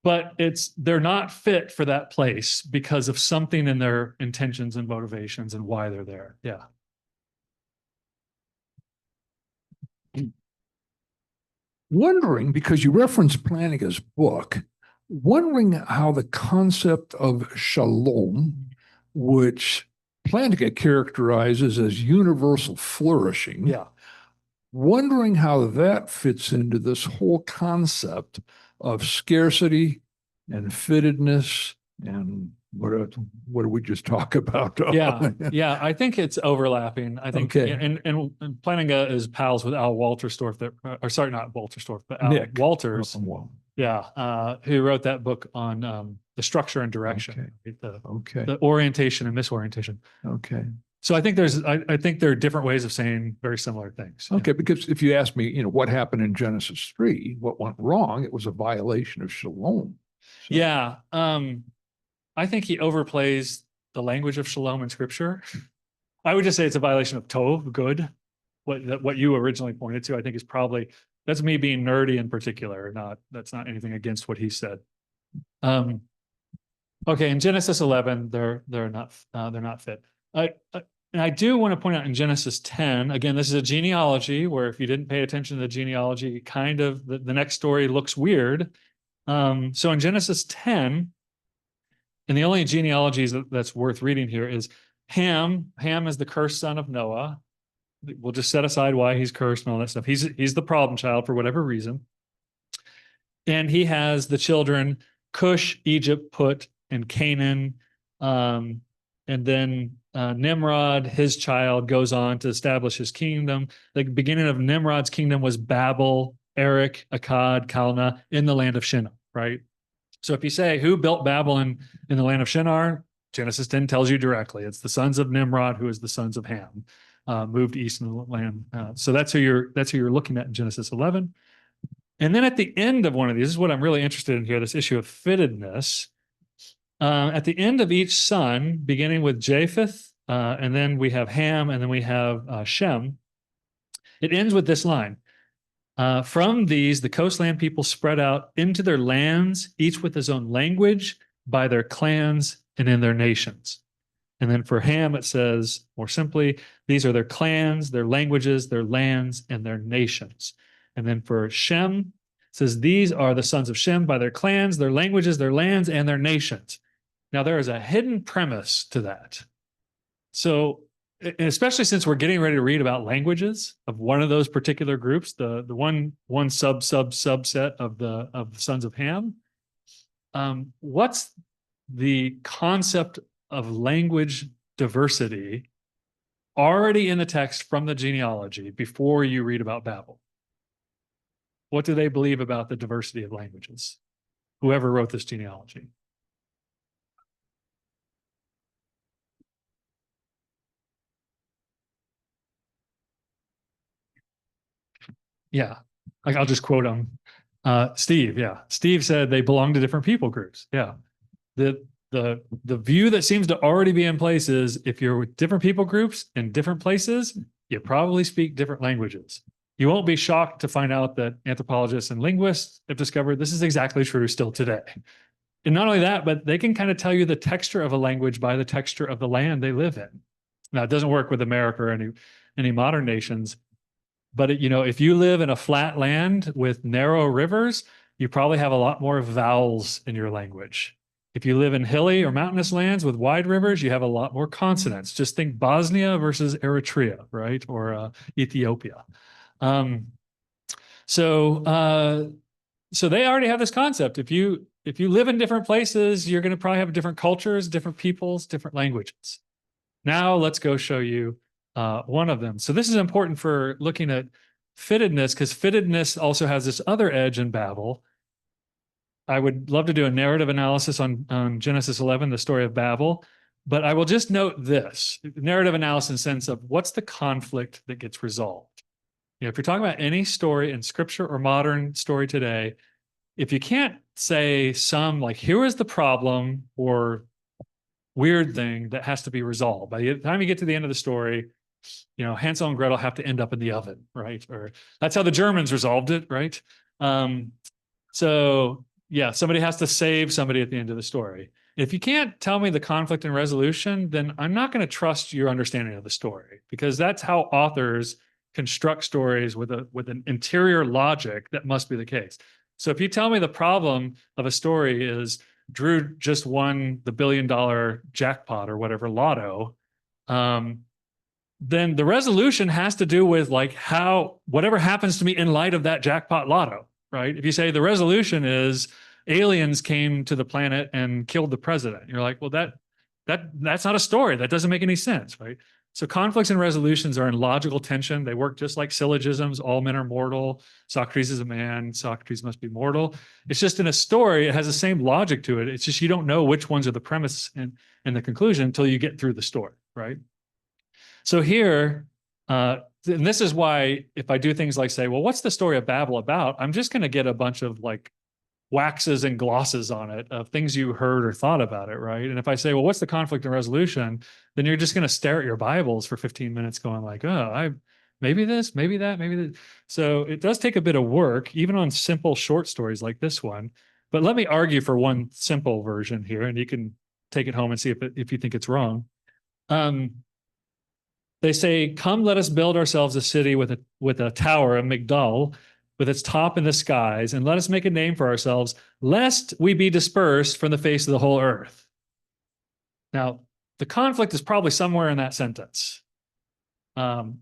But they're not fit for that place because of something in their intentions and motivations and why they're there. Yeah. Wondering, because you referenced Plantinga's book, wondering how the concept of shalom, which Plantinga characterizes as universal flourishing, wondering how that fits into this whole concept of scarcity and fittedness and what did we just talk about? Yeah, I think it's overlapping. I think, Okay. and Plantinga is pals with Al Walterstorff, not Walterstorff, but Al Nick Walters, Well, who wrote that book on the structure and direction, okay. the orientation and misorientation. Okay. So I think there are different ways of saying very similar things. Okay, because if you ask me, what happened in Genesis 3, what went wrong, it was a violation of shalom. So, Yeah. I think he overplays the language of shalom in scripture. I would just say it's a violation of tov, good. What you originally pointed to, I think is probably, that's me being nerdy in particular, that's not anything against what he said. Okay, in Genesis 11, they're not fit. And I do want to point out in Genesis 10, again, this is a genealogy where if you didn't pay attention to the genealogy, kind of the next story looks weird. So in Genesis 10, and the only genealogies that's worth reading here is Ham. Ham is the cursed son of Noah. We'll just set aside why he's cursed and all that stuff. He's the problem child for whatever reason. And he has the children Cush, Egypt, Put, and Canaan. And then Nimrod, his child, goes on to establish his kingdom. The beginning of Nimrod's kingdom was Babel, Erech, Akkad, Calneh in the land of Shinar, right? So if you say, who built Babel in the land of Shinar? Genesis 10 tells you directly. It's the sons of Nimrod, who is the sons of Ham, moved east in the land. So that's who you're looking at in Genesis 11. And then at the end of one of these, this is what I'm really interested in here, this issue of fittedness. At the end of each son, beginning with Japheth, and then we have Ham, and then we have Shem, it ends with this line. From these, the coastland people spread out into their lands, each with his own language, by their clans and in their nations. And then for Ham, it says more simply, these are their clans, their languages, their lands, and their nations. And then for Shem, it says, these are the sons of Shem by their clans, their languages, their lands, and their nations. Now, there is a hidden premise to that. So, especially since we're getting ready to read about languages of one of those particular groups, the one subset of the sons of Ham, what's the concept of language diversity already in the text from the genealogy before you read about Babel? What do they believe about the diversity of languages? Whoever wrote this genealogy. Yeah, like I'll just quote him. Steve, yeah. Steve said they belong to different people groups. Yeah. The view that seems to already be in place is if you're with different people groups in different places, you probably speak different languages. You won't be shocked to find out that anthropologists and linguists have discovered this is exactly true still today. And not only that, but they can kind of tell you the texture of a language by the texture of the land they live in. Now, it doesn't work with America or any modern nations, but if you live in a flat land with narrow rivers, you probably have a lot more vowels in your language. If you live in hilly or mountainous lands with wide rivers, you have a lot more consonants. Just think Bosnia versus Eritrea, right? Or Ethiopia. So they already have this concept. If you live in different places, you're going to probably have different cultures, different peoples, different languages. Now let's go show you one of them. So this is important for looking at fittedness, because fittedness also has this other edge in Babel. I would love to do a narrative analysis on Genesis 11, the story of Babel, but I will just note this narrative analysis in the sense of what's the conflict that gets resolved. If you're talking about any story in scripture or modern story today, if you can't say here is the problem or weird thing that has to be resolved, by the time you get to the end of the story, Hansel and Gretel have to end up in the oven, right? Or that's how the Germans resolved it, right? So yeah, somebody has to save somebody at the end of the story. If you can't tell me the conflict and resolution, then I'm not going to trust your understanding of the story, because that's how authors construct stories with an interior logic that must be the case. So if you tell me the problem of a story is Dru just won the $1 billion jackpot or whatever, lotto, then the resolution has to do with whatever happens to me in light of that jackpot lotto, right? If you say the resolution is aliens came to the planet and killed the president, you're like, well, that's not a story. That doesn't make any sense, right? So conflicts and resolutions are in logical tension. They work just like syllogisms. All men are mortal. Socrates is a man. Socrates must be mortal. It's just in a story, it has the same logic to it. It's just you don't know which ones are the premise and the conclusion until you get through the story, right? So here, and this is why if I do things like say, well, what's the story of Babel about? I'm just going to get a bunch of waxes and glosses on it of things you heard or thought about it, right? And if I say, well, what's the conflict and resolution? Then you're just going to stare at your Bibles for 15 minutes going maybe this, maybe that, maybe that. So it does take a bit of work, even on simple short stories like this one. But let me argue for one simple version here, and you can take it home and see if you think it's wrong. They say, come, let us build ourselves a city with a tower, a Migdal, with its top in the skies, and let us make a name for ourselves, lest we be dispersed from the face of the whole earth. Now, the conflict is probably somewhere in that sentence.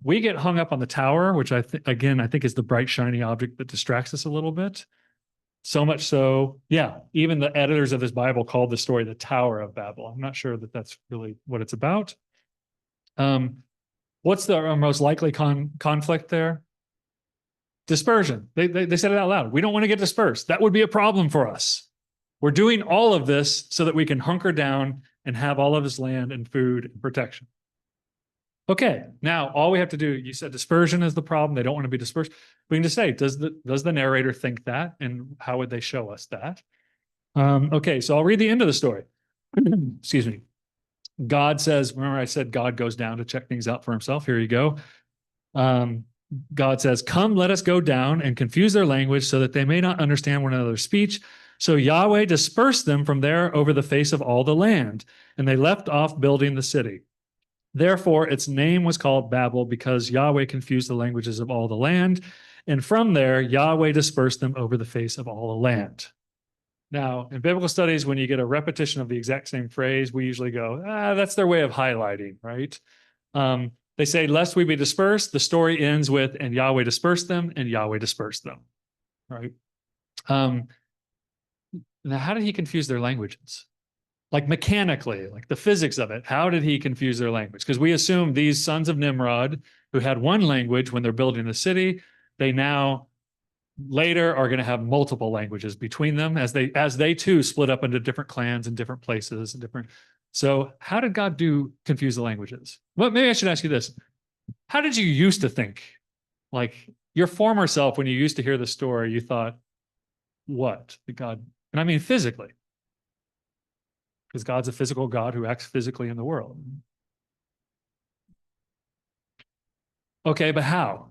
We get hung up on the tower, which I think is the bright, shiny object that distracts us a little bit. So much so, yeah, even the editors of this Bible called the story the Tower of Babel. I'm not sure that that's really what it's about. What's the most likely conflict there? Dispersion. They said it out loud. We don't want to get dispersed. That would be a problem for us. We're doing all of this so that we can hunker down and have all of this land and food and protection. Okay, now all we have to do, you said dispersion is the problem. They don't want to be dispersed. We can just say, does the narrator think that? And how would they show us that? Okay, so I'll read the end of the story. Excuse me. God says, remember I said God goes down to check things out for himself. Here you go. God says, come, let us go down and confuse their language so that they may not understand one another's speech. So Yahweh dispersed them from there over the face of all the land, and they left off building the city. Therefore, its name was called Babel, because Yahweh confused the languages of all the land. And from there, Yahweh dispersed them over the face of all the land. Now, in biblical studies, when you get a repetition of the exact same phrase, we usually go, that's their way of highlighting, right? They say, lest we be dispersed. The story ends with, and Yahweh dispersed them, and Yahweh dispersed them, right? Now, how did he confuse their languages? Like mechanically, like the physics of it, how did he confuse their language? Because we assume these sons of Nimrod, who had one language when they're building the city, they now later are going to have multiple languages between them as they too split up into different clans and different places and different. So how did God confuse the languages? Well, maybe I should ask you this. How did you used to think? Like your former self, when you used to hear the story, you thought, what? That God, and I mean physically. Because God's a physical God who acts physically in the world. Okay, but how?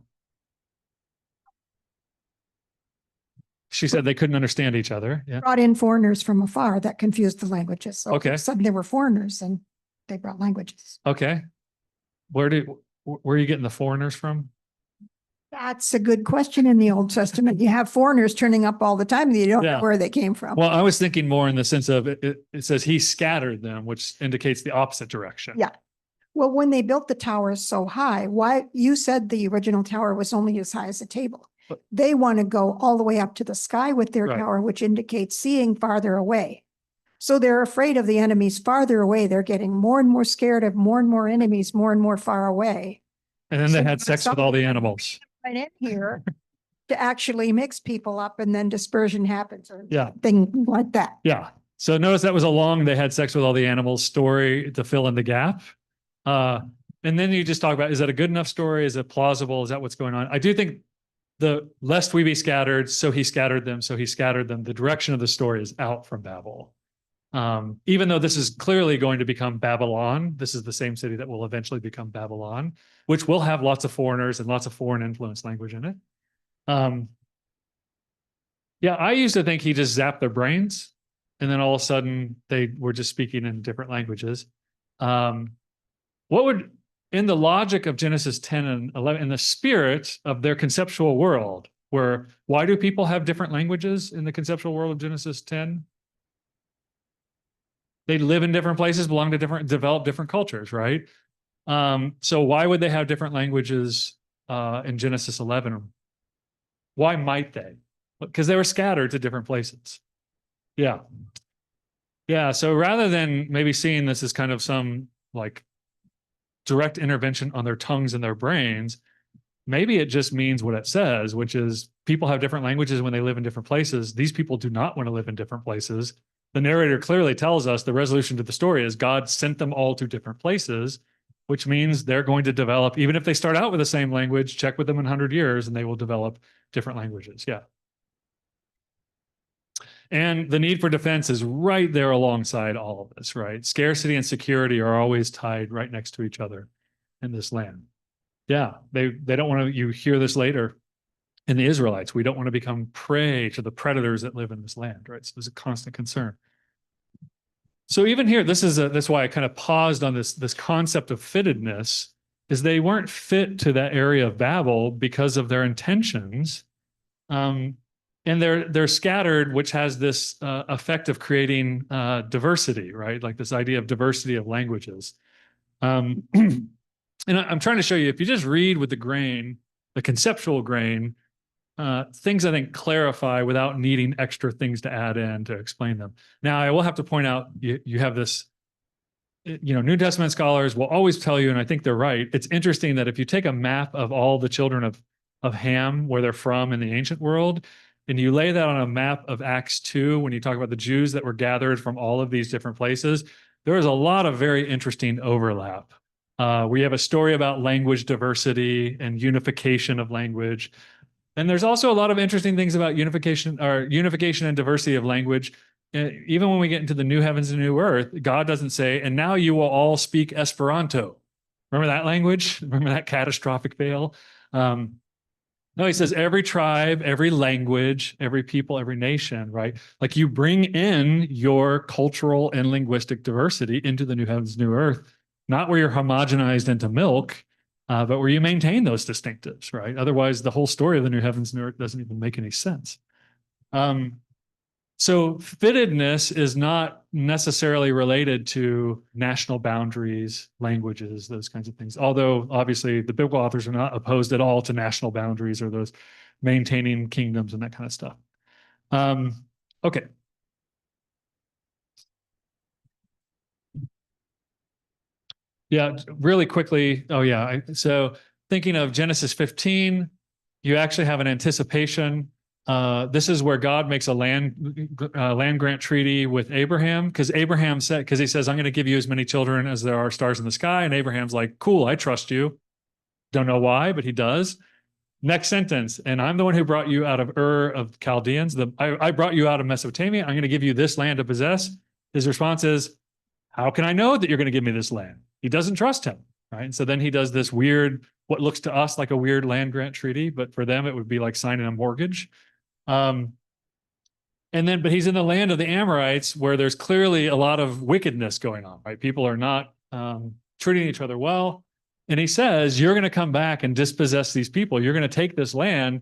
She said they couldn't understand each other. Yeah. Brought in foreigners from afar that confused the languages. So all of Okay. a sudden they were foreigners and they brought languages. Okay. Where are you getting the foreigners from? That's a good question in the Old Testament. You have foreigners turning up all the time and you don't Yeah. know where they came from. Well, I was thinking more in the sense of it says he scattered them, which indicates the opposite direction. Yeah. Well, when they built the towers so high, why you said the original tower was only as high as a table. But- They want to go all the way up to the sky with their Right. tower, which indicates seeing farther away. So they're afraid of the enemies farther away. They're getting more and more scared of more and more enemies, more and more far away. And then So they had sex with all the animals. Right in here to actually mix people up and then dispersion happens or Yeah. thing like that. Yeah. So notice that was a long, they had sex with all the animals story to fill in the gap. And then you just talk about, is that a good enough story? Is it plausible? Is that what's going on? I do think the lest we be scattered, so he scattered them, so he scattered them. The direction of the story is out from Babel. Even though this is clearly going to become Babylon, this is the same city that will eventually become Babylon, which will have lots of foreigners and lots of foreign influence language in it. Yeah, I used to think he just zapped their brains and then all of a sudden they were just speaking in different languages. In the logic of Genesis 10 and 11, in the spirit of their conceptual world, why do people have different languages in the conceptual world of Genesis 10? They live in different places, develop different cultures, right? So why would they have different languages in Genesis 11? Why might they? Because they were scattered to different places. Yeah. Yeah. So rather than maybe seeing this as kind of some like direct intervention on their tongues and their brains, maybe it just means what it says, which is people have different languages when they live in different places. These people do not want to live in different places. The narrator clearly tells us the resolution to the story is God sent them all to different places, which means they're going to develop, even if they start out with the same language, check with them in 100 years and they will develop different languages. Yeah. And the need for defense is right there alongside all of this, right? Scarcity and security are always tied right next to each other in this land. Yeah, they don't want to, you hear this later in the Israelites, we don't want to become prey to the predators that live in this land, right? So there's a constant concern. So even here, that's why I kind of paused on this concept of fittedness, is they weren't fit to that area of Babel because of their intentions. And they're scattered, which has this effect of creating diversity, right? Like this idea of diversity of languages. And I'm trying to show you, if you just read with the grain, the conceptual grain, things I think clarify without needing extra things to add in to explain them. Now, I will have to point out, you have this, New Testament scholars will always tell you, and I think they're right, it's interesting that if you take a map of all the children of Ham, where they're from in the ancient world, and you lay that on a map of Acts 2, when you talk about the Jews that were gathered from all of these different places, there is a lot of very interesting overlap. We have a story about language diversity and unification of language. And there's also a lot of interesting things about unification and diversity of language. Even when we get into the new heavens and new earth, God doesn't say, and now you will all speak Esperanto. Remember that language? Remember that catastrophic fail? No, he says every tribe, every language, every people, every nation, right? Like you bring in your cultural and linguistic diversity into the new heavens, new earth, not where you're homogenized into milk, but where you maintain those distinctives, right? Otherwise, the whole story of the new heavens, new earth doesn't even make any sense. So fittedness is not necessarily related to national boundaries, languages, those kinds of things. Although obviously the biblical authors are not opposed at all to national boundaries or those maintaining kingdoms and that kind of stuff. Okay. Yeah, really quickly. Oh yeah. So thinking of Genesis 15, you actually have an anticipation. This is where God makes a land grant treaty with Abraham, because Abraham said, because he says, I'm going to give you as many children as there are stars in the sky. And Abraham's like, cool, I trust you. Don't know why, but he does. Next sentence, and I'm the one who brought you out of Ur of Chaldeans. I brought you out of Mesopotamia. I'm going to give you this land to possess. His response is, how can I know that you're going to give me this land? He doesn't trust him, right? And so then he does this weird, what looks to us like a weird land grant treaty, but for them it would be like signing a mortgage. But he's in the land of the Amorites where there's clearly a lot of wickedness going on, right? People are not treating each other well. And he says, you're going to come back and dispossess these people. You're going to take this land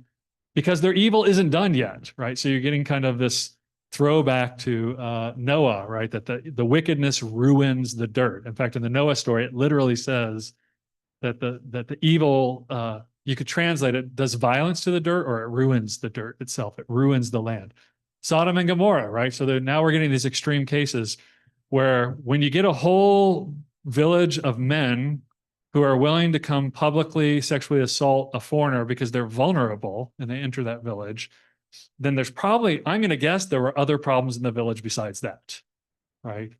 because their evil isn't done yet, right? So you're getting kind of this throwback to Noah, right? That the wickedness ruins the dirt. In fact, in the Noah story, it literally says that the evil, you could translate it, does violence to the dirt or it ruins the dirt itself. It ruins the land. Sodom and Gomorrah, right? So now we're getting these extreme cases where when you get a whole village of men who are willing to come publicly sexually assault a foreigner because they're vulnerable and they enter that village, then there's probably, I'm going to guess there were other problems in the village besides that, right?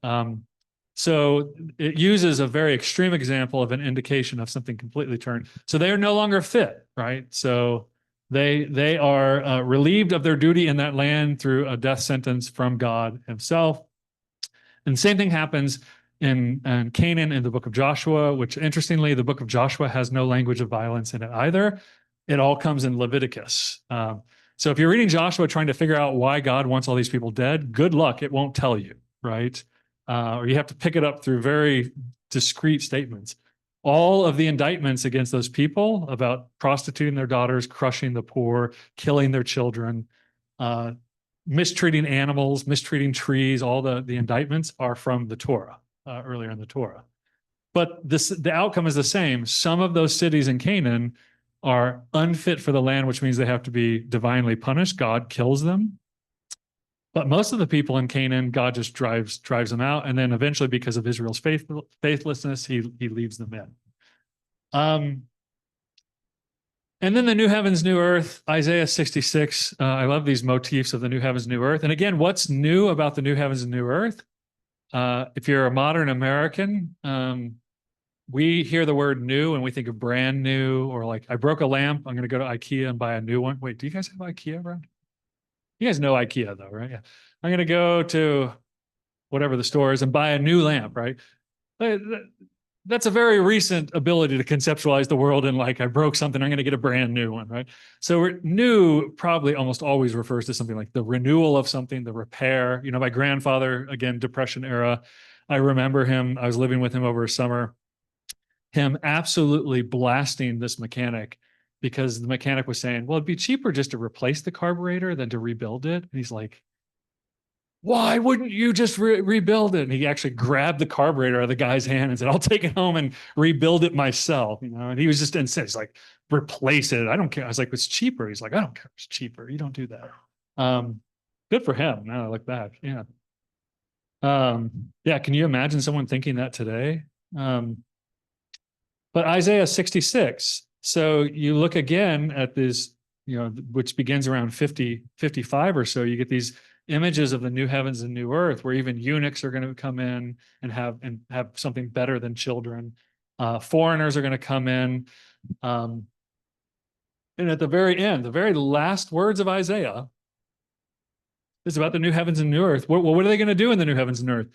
So it uses a very extreme example of an indication of something completely turned. So they are no longer fit, right? So they are relieved of their duty in that land through a death sentence from God himself. And the same thing happens in Canaan in the book of Joshua, which interestingly, the book of Joshua has no language of violence in it either. It all comes in Leviticus. So if you're reading Joshua trying to figure out why God wants all these people dead, good luck, it won't tell you, right? Or you have to pick it up through very discrete statements. All of the indictments against those people about prostituting their daughters, crushing the poor, killing their children, mistreating animals, mistreating trees, all the indictments are from the Torah, earlier in the Torah. But the outcome is the same. Some of those cities in Canaan are unfit for the land, which means they have to be divinely punished. God kills them. But most of the people in Canaan, God just drives them out. And then eventually, because of Israel's faithlessness, he leaves them in. And then the new heavens, new earth, Isaiah 66. I love these motifs of the new heavens, new earth. And again, what's new about the new heavens and new earth? If you're a modern American, we hear the word new and we think of brand new, or like, I broke a lamp, I'm going to go to IKEA and buy a new one. Wait, do you guys have IKEA around? You guys know IKEA though, right? Yeah. I'm going to go to whatever the store is and buy a new lamp, right? That's a very recent ability to conceptualize the world and like, I broke something, I'm going to get a brand new one, right? So new probably almost always refers to something like the renewal of something, the repair. You know, my grandfather, again, Depression era, I remember him, I was living with him over a summer, him absolutely blasting this mechanic because the mechanic was saying, well, it'd be cheaper just to replace the carburetor than to rebuild it. And he's like, why wouldn't you just rebuild it? And he actually grabbed the carburetor out of the guy's hand and said, I'll take it home and rebuild it myself. You know, and he was just incensed. He's like, replace it. I don't care. I was like, it's cheaper. He's like, I don't care. It's cheaper. You don't do that. Good for him. Now I look back. Yeah. Yeah. Can you imagine someone thinking that today? But Isaiah 66. So you look again at this, you know, which begins around 55 or so, you get these images of the new heavens and new earth, where even eunuchs are going to come in and have something better than children. Foreigners are going to come in. And at the very end, the very last words of Isaiah is about the new heavens and new earth. What are they going to do in the new heavens and earth?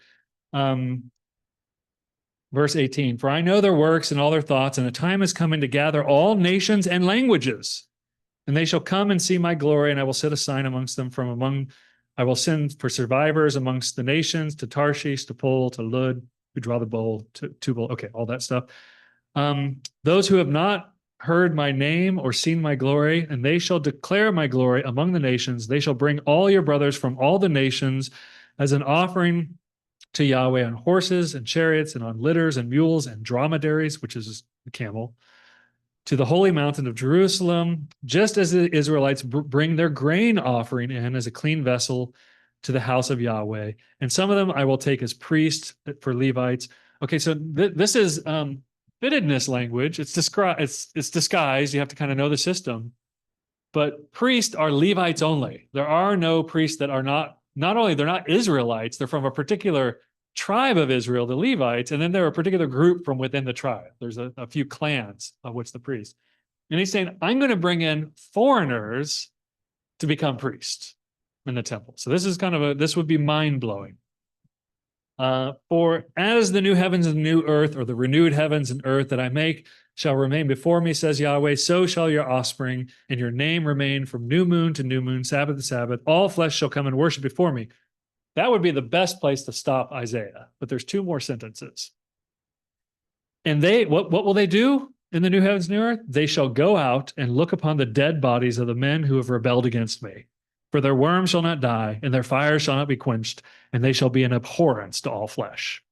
Verse 18, for I know their works and all their thoughts, and the time is coming to gather all nations and languages And they shall come and see my glory, and I will set a sign amongst them I will send for survivors amongst the nations, to Tarshish, to Pul, to Lud, who draw the bowl, to Tubal. Okay, all that stuff. Those who have not heard my name or seen my glory, and they shall declare my glory among the nations. They shall bring all your brothers from all the nations as an offering to Yahweh on horses and chariots and on litters and mules and dromedaries, which is the camel, to the holy mountain of Jerusalem, just as the Israelites bring their grain offering in as a clean vessel to the house of Yahweh. And some of them I will take as priests for Levites. Okay, so this is fittedness language. It's disguised. You have to kind of know the system. But priests are Levites only. There are no priests that are not only they're not Israelites, they're from a particular tribe of Israel, the Levites, and then they're a particular group from within the tribe. There's a few clans of which the priests. And he's saying, I'm going to bring in foreigners to become priests in the temple. So this is this would be mind-blowing. For as the new heavens and the new earth, or the renewed heavens and earth that I make shall remain before me, says Yahweh, so shall your offspring and your name remain from new moon to new moon, Sabbath to Sabbath. All flesh shall come and worship before me. That would be the best place to stop Isaiah. But there's two more sentences. And what will they do in the new heavens and new earth? They shall go out and look upon the dead bodies of the men who have rebelled against me. For their worm shall not die, and their fire shall not be quenched, and they shall be an abhorrence to all flesh.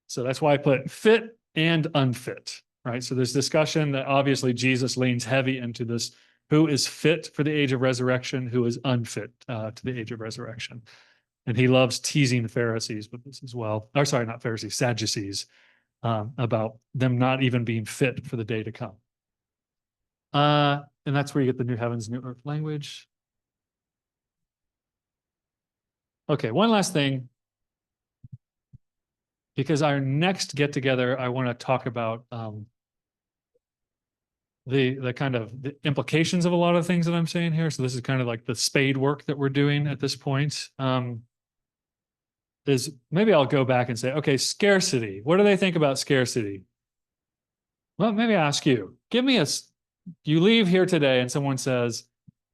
So that's why I put fit and unfit, right? So there's discussion that obviously Jesus leans heavy into this. Who is fit for the age of resurrection? Who is unfit to the age of resurrection? And he loves teasing the Pharisees with this as well. Or sorry, not Pharisees, Sadducees, about them not even being fit for the day to come. And that's where you get the new heavens, new earth language. Okay, one last thing. Because our next get together, I want to talk about the kind of the implications of a lot of things that I'm saying here. So this is kind of like the spade work that we're doing at this point. Is maybe I'll go back and say, okay, scarcity. What do they think about scarcity? Well, maybe I ask you. You leave here today and someone says,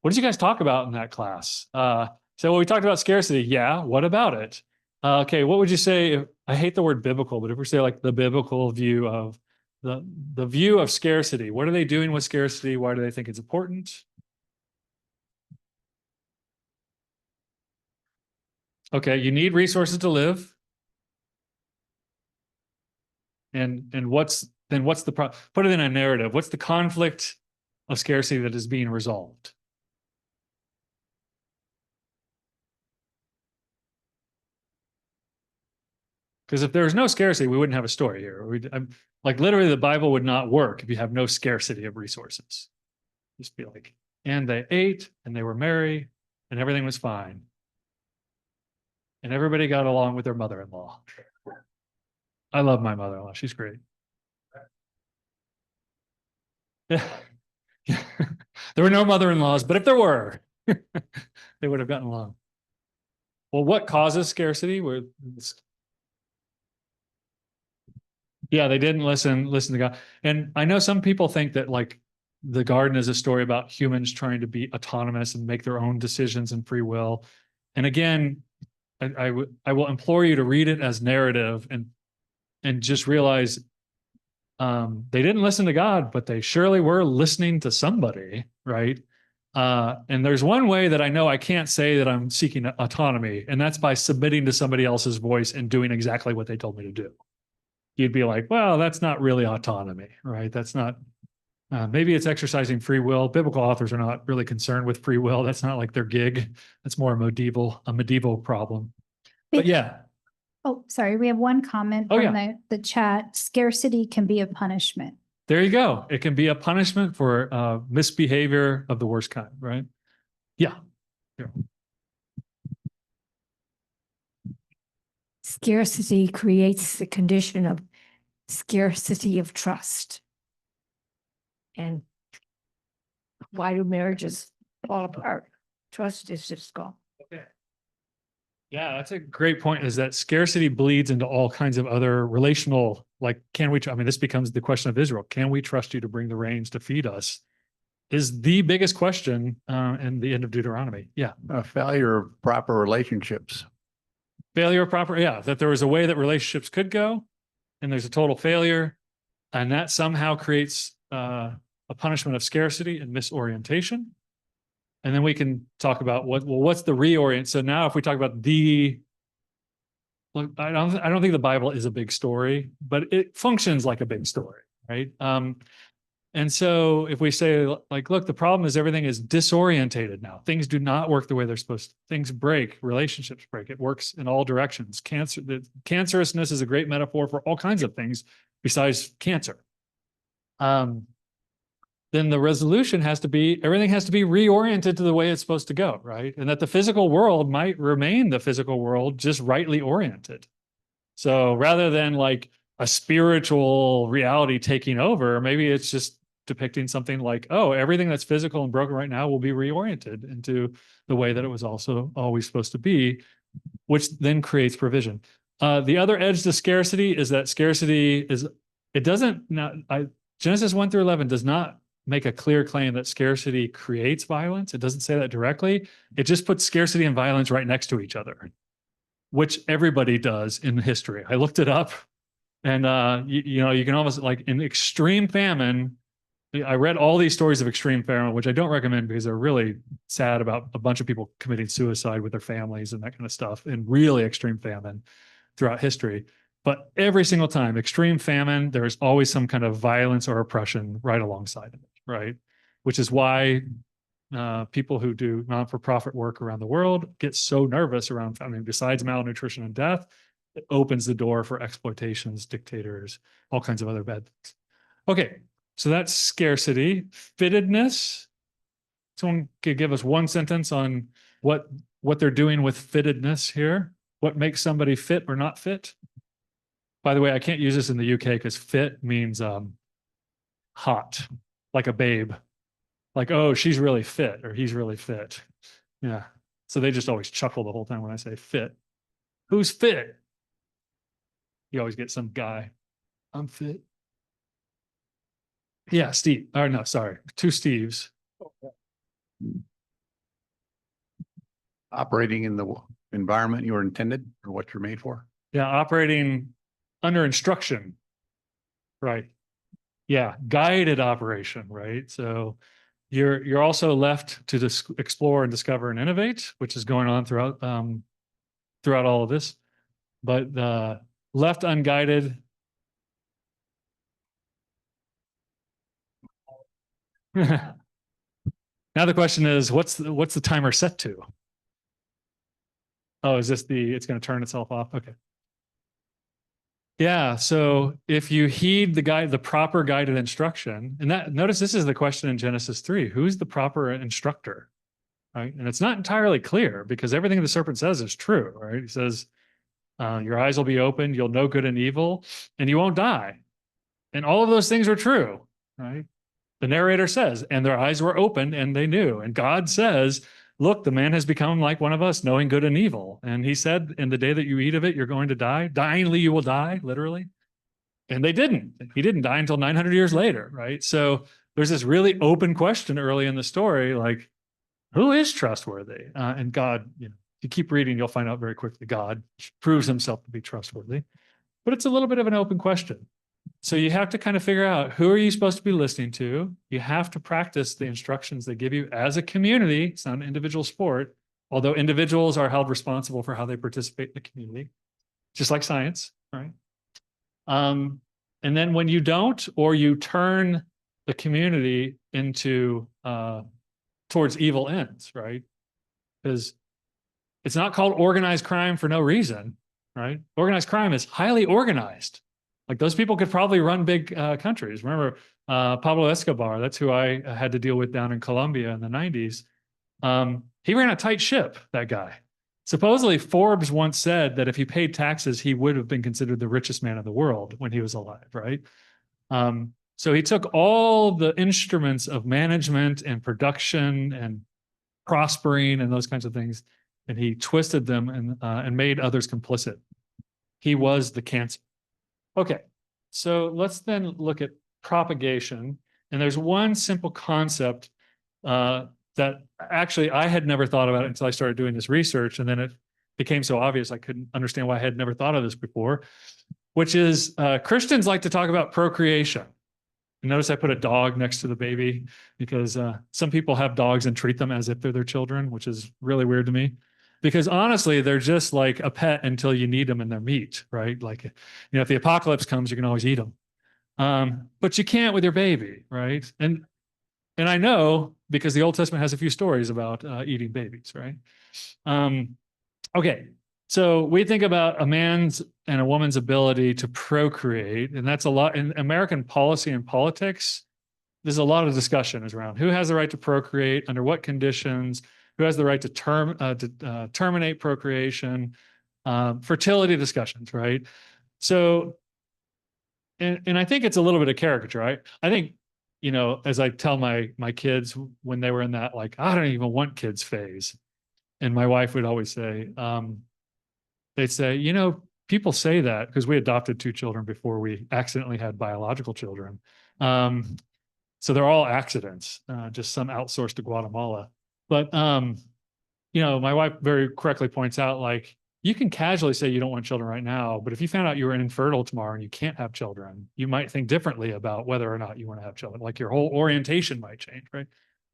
what did you guys talk about in that class? Well, we talked about scarcity. Yeah, what about it? Okay, what would you say? I hate the word biblical, but if we say like the biblical view of the view of scarcity, what are they doing with scarcity? Why do they think it's important? Okay, you need resources to live. And what's the put it in a narrative. What's the conflict of scarcity that is being resolved? Because if there was no scarcity, we wouldn't have a story here. Like literally the Bible would not work if you have no scarcity of resources. Just be like, and they ate and they were merry and everything was fine. And everybody got along with their mother-in-law. I love my mother-in-law. She's great. Yeah. There were no mother-in-laws, but if there were, they would have gotten along. Well, what causes scarcity? Yeah, they didn't listen to God. And I know some people think that like the garden is a story about humans trying to be autonomous and make their own decisions and free will. And again, I will implore you to read it as narrative and just realize they didn't listen to God, but they surely were listening to somebody, right? And there's one way that I know I can't say that I'm seeking autonomy, and that's by submitting to somebody else's voice and doing exactly what they told me to do. You'd be like, well, that's not really autonomy, right? That's not, maybe it's exercising free will. Biblical authors are not really concerned with free will. That's not like their gig. That's more a medieval problem. But yeah. Oh, sorry. We have one comment from the chat. Scarcity can be a punishment. There you go. It can be a punishment for misbehavior of the worst kind, right? Yeah. Scarcity creates the condition of scarcity of trust. And why do marriages fall apart? Trust is just gone. Okay. Yeah, that's a great point, is that scarcity bleeds into all kinds of other relational, like, this becomes the question of Israel. Can we trust you to bring the rains to feed us is the biggest question in the end of Deuteronomy. Yeah. A failure of proper relationships. Failure of proper, yeah, that there was a way that relationships could go, and there's a total failure, and that somehow creates a punishment of scarcity and misorientation. And then we can talk about what's the reorient. So now if we talk about look, I don't think the Bible is a big story, but it functions like a big story, right? And so if we say, like, look, the problem is everything is disorientated now. Things do not work the way they're supposed to. Things break, relationships break. It works in all directions. Cancerousness is a great metaphor for all kinds of things besides cancer. Then the resolution has to be, everything has to be reoriented to the way it's supposed to go, right? And that the physical world might remain the physical world, just rightly oriented. So rather than like a spiritual reality taking over, maybe it's just depicting something like, oh, everything that's physical and broken right now will be reoriented into the way that it was also always supposed to be, which then creates provision. The other edge to scarcity is that scarcity is, it doesn't, Genesis 1-11 does not make a clear claim that scarcity creates violence. It doesn't say that directly. It just puts scarcity and violence right next to each other, which everybody does in history. I looked it up, and you can almost, like, in extreme famine, I read all these stories of extreme famine, which I don't recommend because they're really sad about a bunch of people committing suicide with their families and that kind of stuff in really extreme famine throughout history. But every single time, extreme famine, there's always some kind of violence or oppression right alongside of it, right? Which is why people who do non-for-profit work around the world get so nervous around, I mean, besides malnutrition and death, it opens the door for exploitations, dictators, all kinds of other bad things. Okay, so that's scarcity. Fittedness. Someone could give us one sentence on what they're doing with fittedness here. What makes somebody fit or not fit? By the way, I can't use this in the UK because fit means hot, like a babe. Like, oh, she's really fit or he's really fit. Yeah. So they just always chuckle the whole time when I say fit. Who's fit? You always get some guy. I'm fit. Yeah, Steve. Or no, sorry. Two Steves. Operating in the environment you were intended or what you're made for. Yeah, operating under instruction. Right. Yeah, guided operation, right? So you're also left to explore and discover and innovate, which is going on throughout all of this. But left unguided. Now the question is, what's the timer set to? Oh, is this it's going to turn itself off? Okay. Yeah, so if you heed the proper guided instruction, and that, notice this is the question in Genesis 3, who's the proper instructor? Right? And it's not entirely clear because everything the serpent says is true, right? He says, your eyes will be opened, you'll know good and evil, and you won't die. And all of those things are true, right? The narrator says, and their eyes were opened and they knew. And God says, look, the man has become like one of us, knowing good and evil. And he said, in the day that you eat of it, you're going to die. Dyingly, you will die, literally. And they didn't. He didn't die until 900 years later, right? So there's this really open question early in the story, like, who is trustworthy? And God, if you keep reading, you'll find out very quickly God proves himself to be trustworthy. But it's a little bit of an open question. So you have to kind of figure out, who are you supposed to be listening to? You have to practice the instructions they give you as a community. It's not an individual sport, although individuals are held responsible for how they participate in the community, just like science, right? And then when you don't, or you turn the community into towards evil ends, right? Because it's not called organized crime for no reason, right? Organized crime is highly organized. Like, those people could probably run big countries. Remember Pablo Escobar, that's who I had to deal with down in Colombia in the 90s. He ran a tight ship, that guy. Supposedly Forbes once said that if he paid taxes, he would have been considered the richest man in the world when he was alive, right? So he took all the instruments of management and production and prospering and those kinds of things, and he twisted them and made others complicit. He was the cancer. Okay, so let's then look at propagation. And there's one simple concept that actually I had never thought about it until I started doing this research. And then it became so obvious I couldn't understand why I had never thought of this before, which is Christians like to talk about procreation. Notice I put a dog next to the baby because some people have dogs and treat them as if they're their children, which is really weird to me. Because honestly, they're just like a pet until you need them and they're meat, right? Like, if the apocalypse comes, you can always eat them. But you can't with your baby, right? And I know because the Old Testament has a few stories about eating babies, right? Okay, so we think about a man's and a woman's ability to procreate, and that's a lot in American policy and politics. There's a lot of discussion around who has the right to procreate, under what conditions, who has the right to terminate procreation, fertility discussions, right? So, and I think it's a little bit of caricature, right? I think, as I tell my kids when they were in that, like, I don't even want kids phase. And my wife would always say, they'd say, people say that because we adopted 2 children before we accidentally had biological children. So they're all accidents, just some outsourced to Guatemala. But, my wife very correctly points out, like, you can casually say you don't want children right now, but if you found out you were infertile tomorrow and you can't have children, you might think differently about whether or not you want to have children. Like your whole orientation might change, right?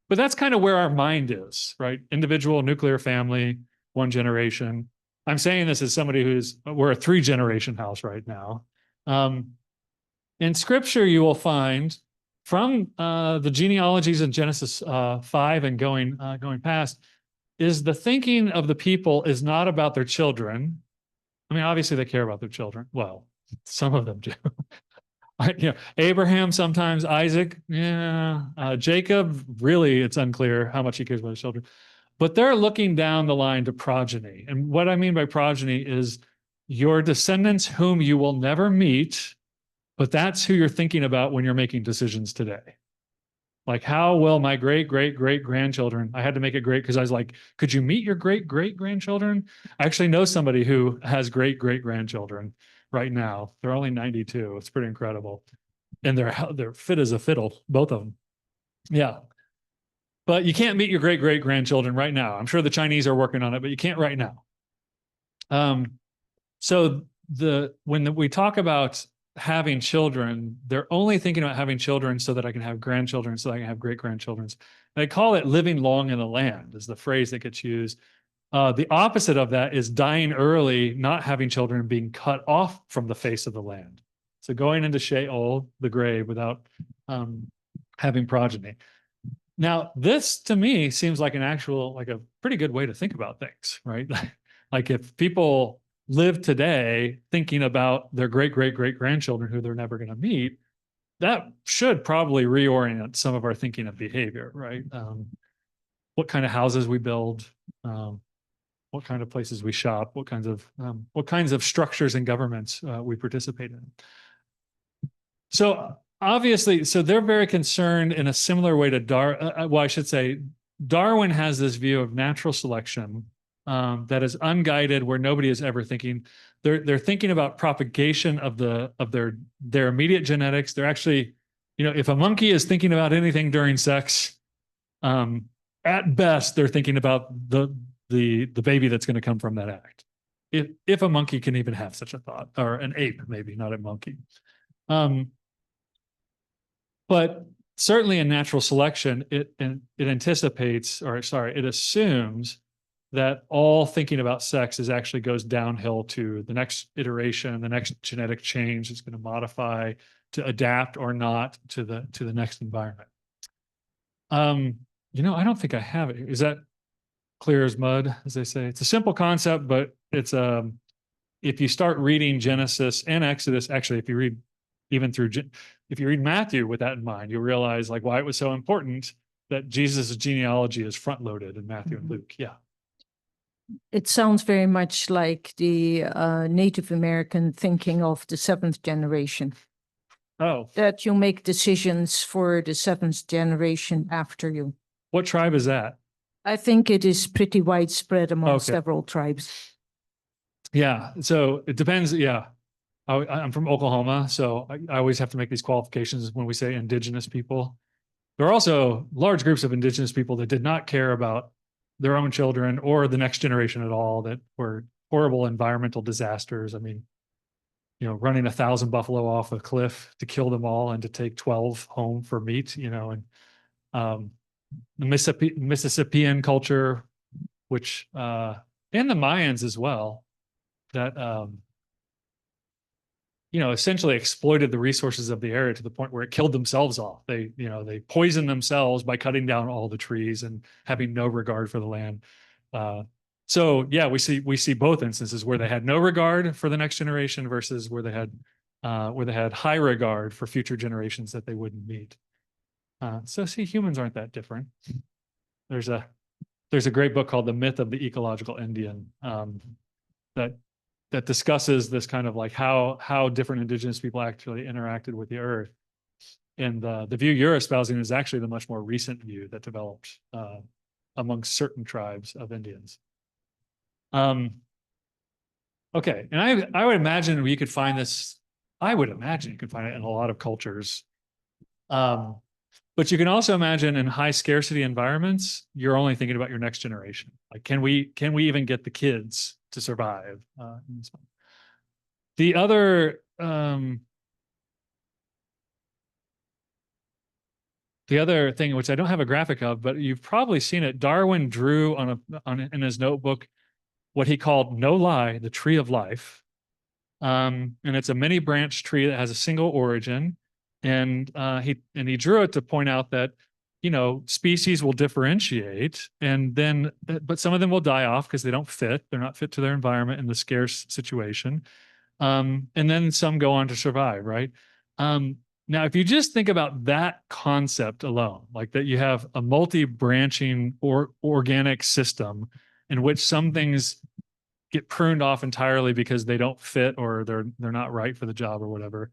But that's kind of where our mind is, right? Individual, nuclear family, 1 generation. I'm saying this as somebody we're a 3-generation house right now. In scripture, you will find from the genealogies in Genesis 5 and going past, is the thinking of the people is not about their children. I mean, obviously they care about their children. Well, some of them do. Abraham sometimes, Isaac, yeah. Jacob, really, it's unclear how much he cares about his children. But they're looking down the line to progeny. And what I mean by progeny is your descendants whom you will never meet, but that's who you're thinking about when you're making decisions today. Like, how will my great-great-great-grandchildren, I had to make it great because I was like, could you meet your great-great-grandchildren? I actually know somebody who has great-great-grandchildren right now. They're only 92. It's pretty incredible. And they're fit as a fiddle, both of them. Yeah. But you can't meet your great-great-grandchildren right now. I'm sure the Chinese are working on it, but you can't right now. So when we talk about having children, they're only thinking about having children so that I can have grandchildren, so that I can have great-grandchildren. They call it living long in the land is the phrase that gets used. The opposite of that is dying early, not having children, and being cut off from the face of the land. So going into Sheol, the grave, without having progeny. Now, this to me seems like a pretty good way to think about things, right? Like if people live today thinking about their great-great-great-grandchildren who they're never going to meet, that should probably reorient some of our thinking of behavior, right? What kind of houses we build, what kind of places we shop, what kinds of structures and governments we participate in. So obviously, they're very concerned in a similar way to Darwin has this view of natural selection that is unguided, where nobody is ever thinking. They're thinking about propagation of their immediate genetics. They're actually, if a monkey is thinking about anything during sex, at best they're thinking about the baby that's going to come from that act. If a monkey can even have such a thought, or an ape, maybe not a monkey. But certainly in natural selection, it assumes that all thinking about sex actually goes downhill to the next iteration, the next genetic change is going to modify to adapt or not to the next environment. I don't think I have it. Is that clear as mud, as they say? It's a simple concept, but it's if you start reading Genesis and Exodus, actually, if you read Matthew with that in mind, you'll realize like why it was so important that Jesus' genealogy is front loaded in Matthew and Luke. Yeah. It sounds very much like the Native American thinking of the 7th generation. Oh. That you make decisions for the 7th generation after you. What tribe is that? I think it is pretty widespread among several tribes. Yeah. So it depends. Yeah. I'm from Oklahoma, so I always have to make these qualifications when we say indigenous people. there are also large groups of indigenous people that did not care about their own children or the next generation at all, that were horrible environmental disasters. I mean, running 1,000 buffalo off a cliff to kill them all and to take 12 home for meat, and the Mississippian culture, which, and the Mayans as well, that, essentially exploited the resources of the area to the point where it killed themselves off. They poisoned themselves by cutting down all the trees and having no regard for the land. So yeah, we see both instances where they had no regard for the next generation versus where they had high regard for future generations that they wouldn't meet. So see, humans aren't that different. There's a great book called The Myth of the Ecological Indian, that discusses this kind of like how different indigenous people actually interacted with the earth. And the view you're espousing is actually the much more recent view that developed amongst certain tribes of Indians. Okay, and I would imagine you could find this. I would imagine you could find it in a lot of cultures. But you can also imagine in high scarcity environments, you're only thinking about your next generation. Like, can we even get the kids to survive? The other thing, which I don't have a graphic of, but you've probably seen it, Darwin drew in his notebook what he called, no lie, the tree of life. And it's a many branch tree that has a single origin. And he drew it to point out that, species will differentiate, and then, but some of them will die off because they don't fit. They're not fit to their environment in the scarce situation. And then some go on to survive, right? Now, if you just think about that concept alone, like that you have a multi-branching or organic system in which some things get pruned off entirely because they don't fit or they're not right for the job or whatever.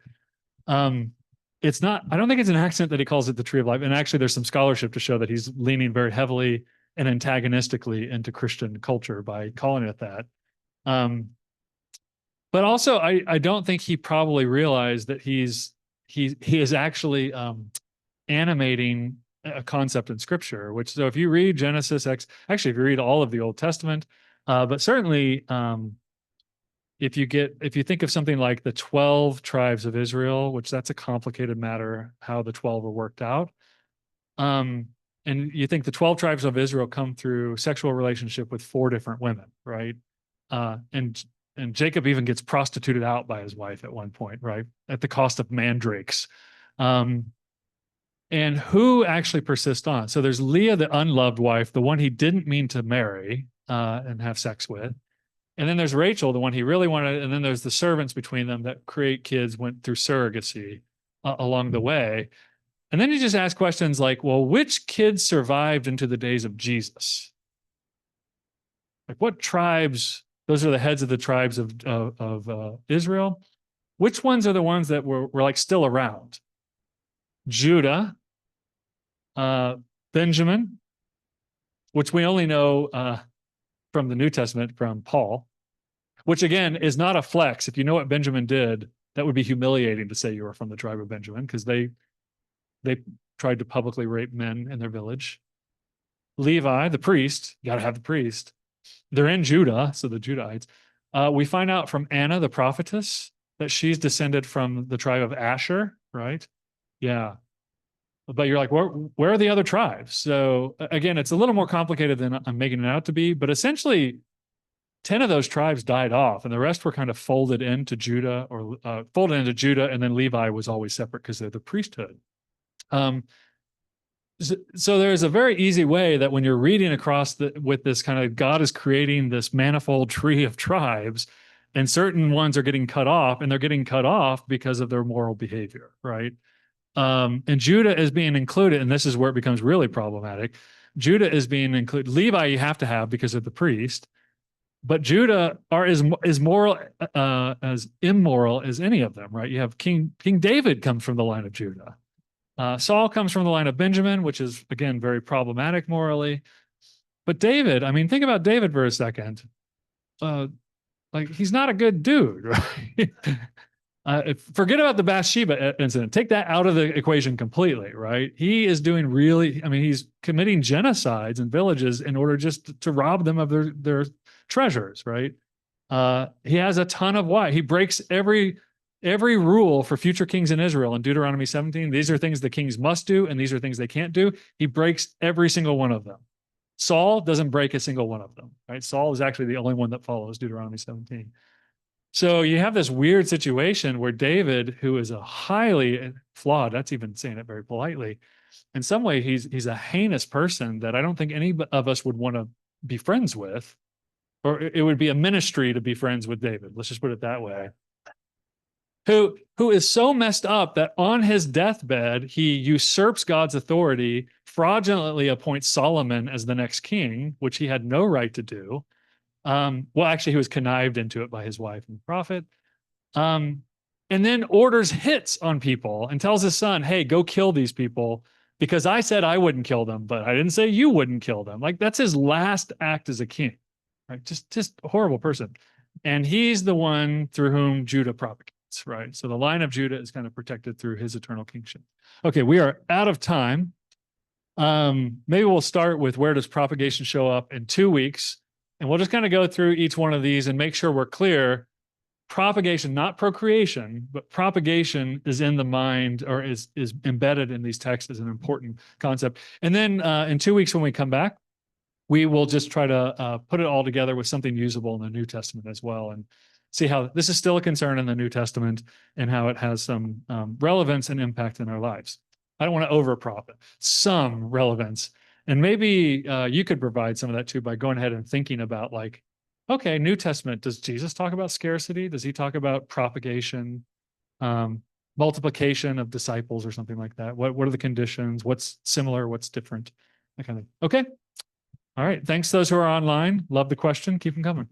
It's not, I don't think it's an accident that he calls it the tree of life. And actually there's some scholarship to show that he's leaning very heavily and antagonistically into Christian culture by calling it that. But also I don't think he probably realized that he is actually animating a concept in scripture, which, so if you read Genesis, actually if you read all of the Old Testament, but certainly if you think of something like the 12 tribes of Israel, which that's a complicated matter, how the 12 are worked out. And you think the 12 tribes of Israel come through sexual relationship with 4 different women, right? And Jacob even gets prostituted out by his wife at one point, right? At the cost of mandrakes. And who actually persists on? So there's Leah, the unloved wife, the one he didn't mean to marry and have sex with. And then there's Rachel, the one he really wanted. And then there's the servants between them that create kids, went through surrogacy along the way. And then you just ask questions like, well, which kids survived into the days of Jesus? Like what tribes, those are the heads of the tribes of Israel. Which ones are the ones that were like still around? Judah, Benjamin, which we only know from the New Testament from Paul, which again is not a flex. If you know what Benjamin did, that would be humiliating to say you were from the tribe of Benjamin, because they tried to publicly rape men in their village. Levi, the priest, you got to have the priest. They're in Judah, so the Judahites. We find out from Anna, the prophetess, that she's descended from the tribe of Asher, right? Yeah. But you're like, where are the other tribes? So again, it's a little more complicated than I'm making it out to be, but essentially 10 of those tribes died off and the rest were kind of folded into Judah, and then Levi was always separate because they're the priesthood. So there's a very easy way that when you're reading across with this kind of God is creating this manifold tree of tribes, and certain ones are getting cut off, and they're getting cut off because of their moral behavior, right? And Judah is being included, and this is where it becomes really problematic. Judah is being included. Levi you have to have because of the priest, but Judah is moral as immoral as any of them, right? You have King David comes from the line of Judah. Saul comes from the line of Benjamin, which is again very problematic morally. But David, I mean, think about David for a second. Like he's not a good dude, right? Forget about the Bathsheba incident. Take that out of the equation completely, right? He is doing really, I mean, he's committing genocides in villages in order just to rob them of their treasures, right? He has a ton of wives. He breaks every rule for future kings in Israel in Deuteronomy 17. These are things the kings must do, and these are things they can't do. He breaks every single one of them. Saul doesn't break a single one of them, right? Saul is actually the only one that follows Deuteronomy 17. So you have this weird situation where David, who is a highly flawed, that's even saying it very politely, in some way he's a heinous person that I don't think any of us would want to be friends with, or it would be a ministry to be friends with David. Let's just put it that way. Who is so messed up that on his deathbed, he usurps God's authority, fraudulently appoints Solomon as the next king, which he had no right to do. Well, actually, he was connived into it by his wife and the prophet. And then orders hits on people and tells his son, hey, go kill these people because I said I wouldn't kill them, but I didn't say you wouldn't kill them. Like, that's his last act as a king, right? Just a horrible person. And he's the one through whom Judah propagates, right? So the line of Judah is kind of protected through his eternal kingship. Okay, we are out of time. Maybe we'll start with where does propagation show up in 2 weeks. And we'll just kind of go through each one of these and make sure we're clear. Propagation, not procreation, but propagation is in the mind or is embedded in these texts as an important concept. And then in 2 weeks when we come back, we will just try to put it all together with something usable in the New Testament as well and see how this is still a concern in the New Testament and how it has some relevance and impact in our lives. I don't want to overprop it. Some relevance. And maybe you could provide some of that too by going ahead and thinking about like, okay, New Testament, does Jesus talk about scarcity? Does he talk about propagation, multiplication of disciples or something like that? What are the conditions? What's similar? What's different? That kind of thing. Okay. All right. Thanks to those who are online. Love the question. Keep them coming.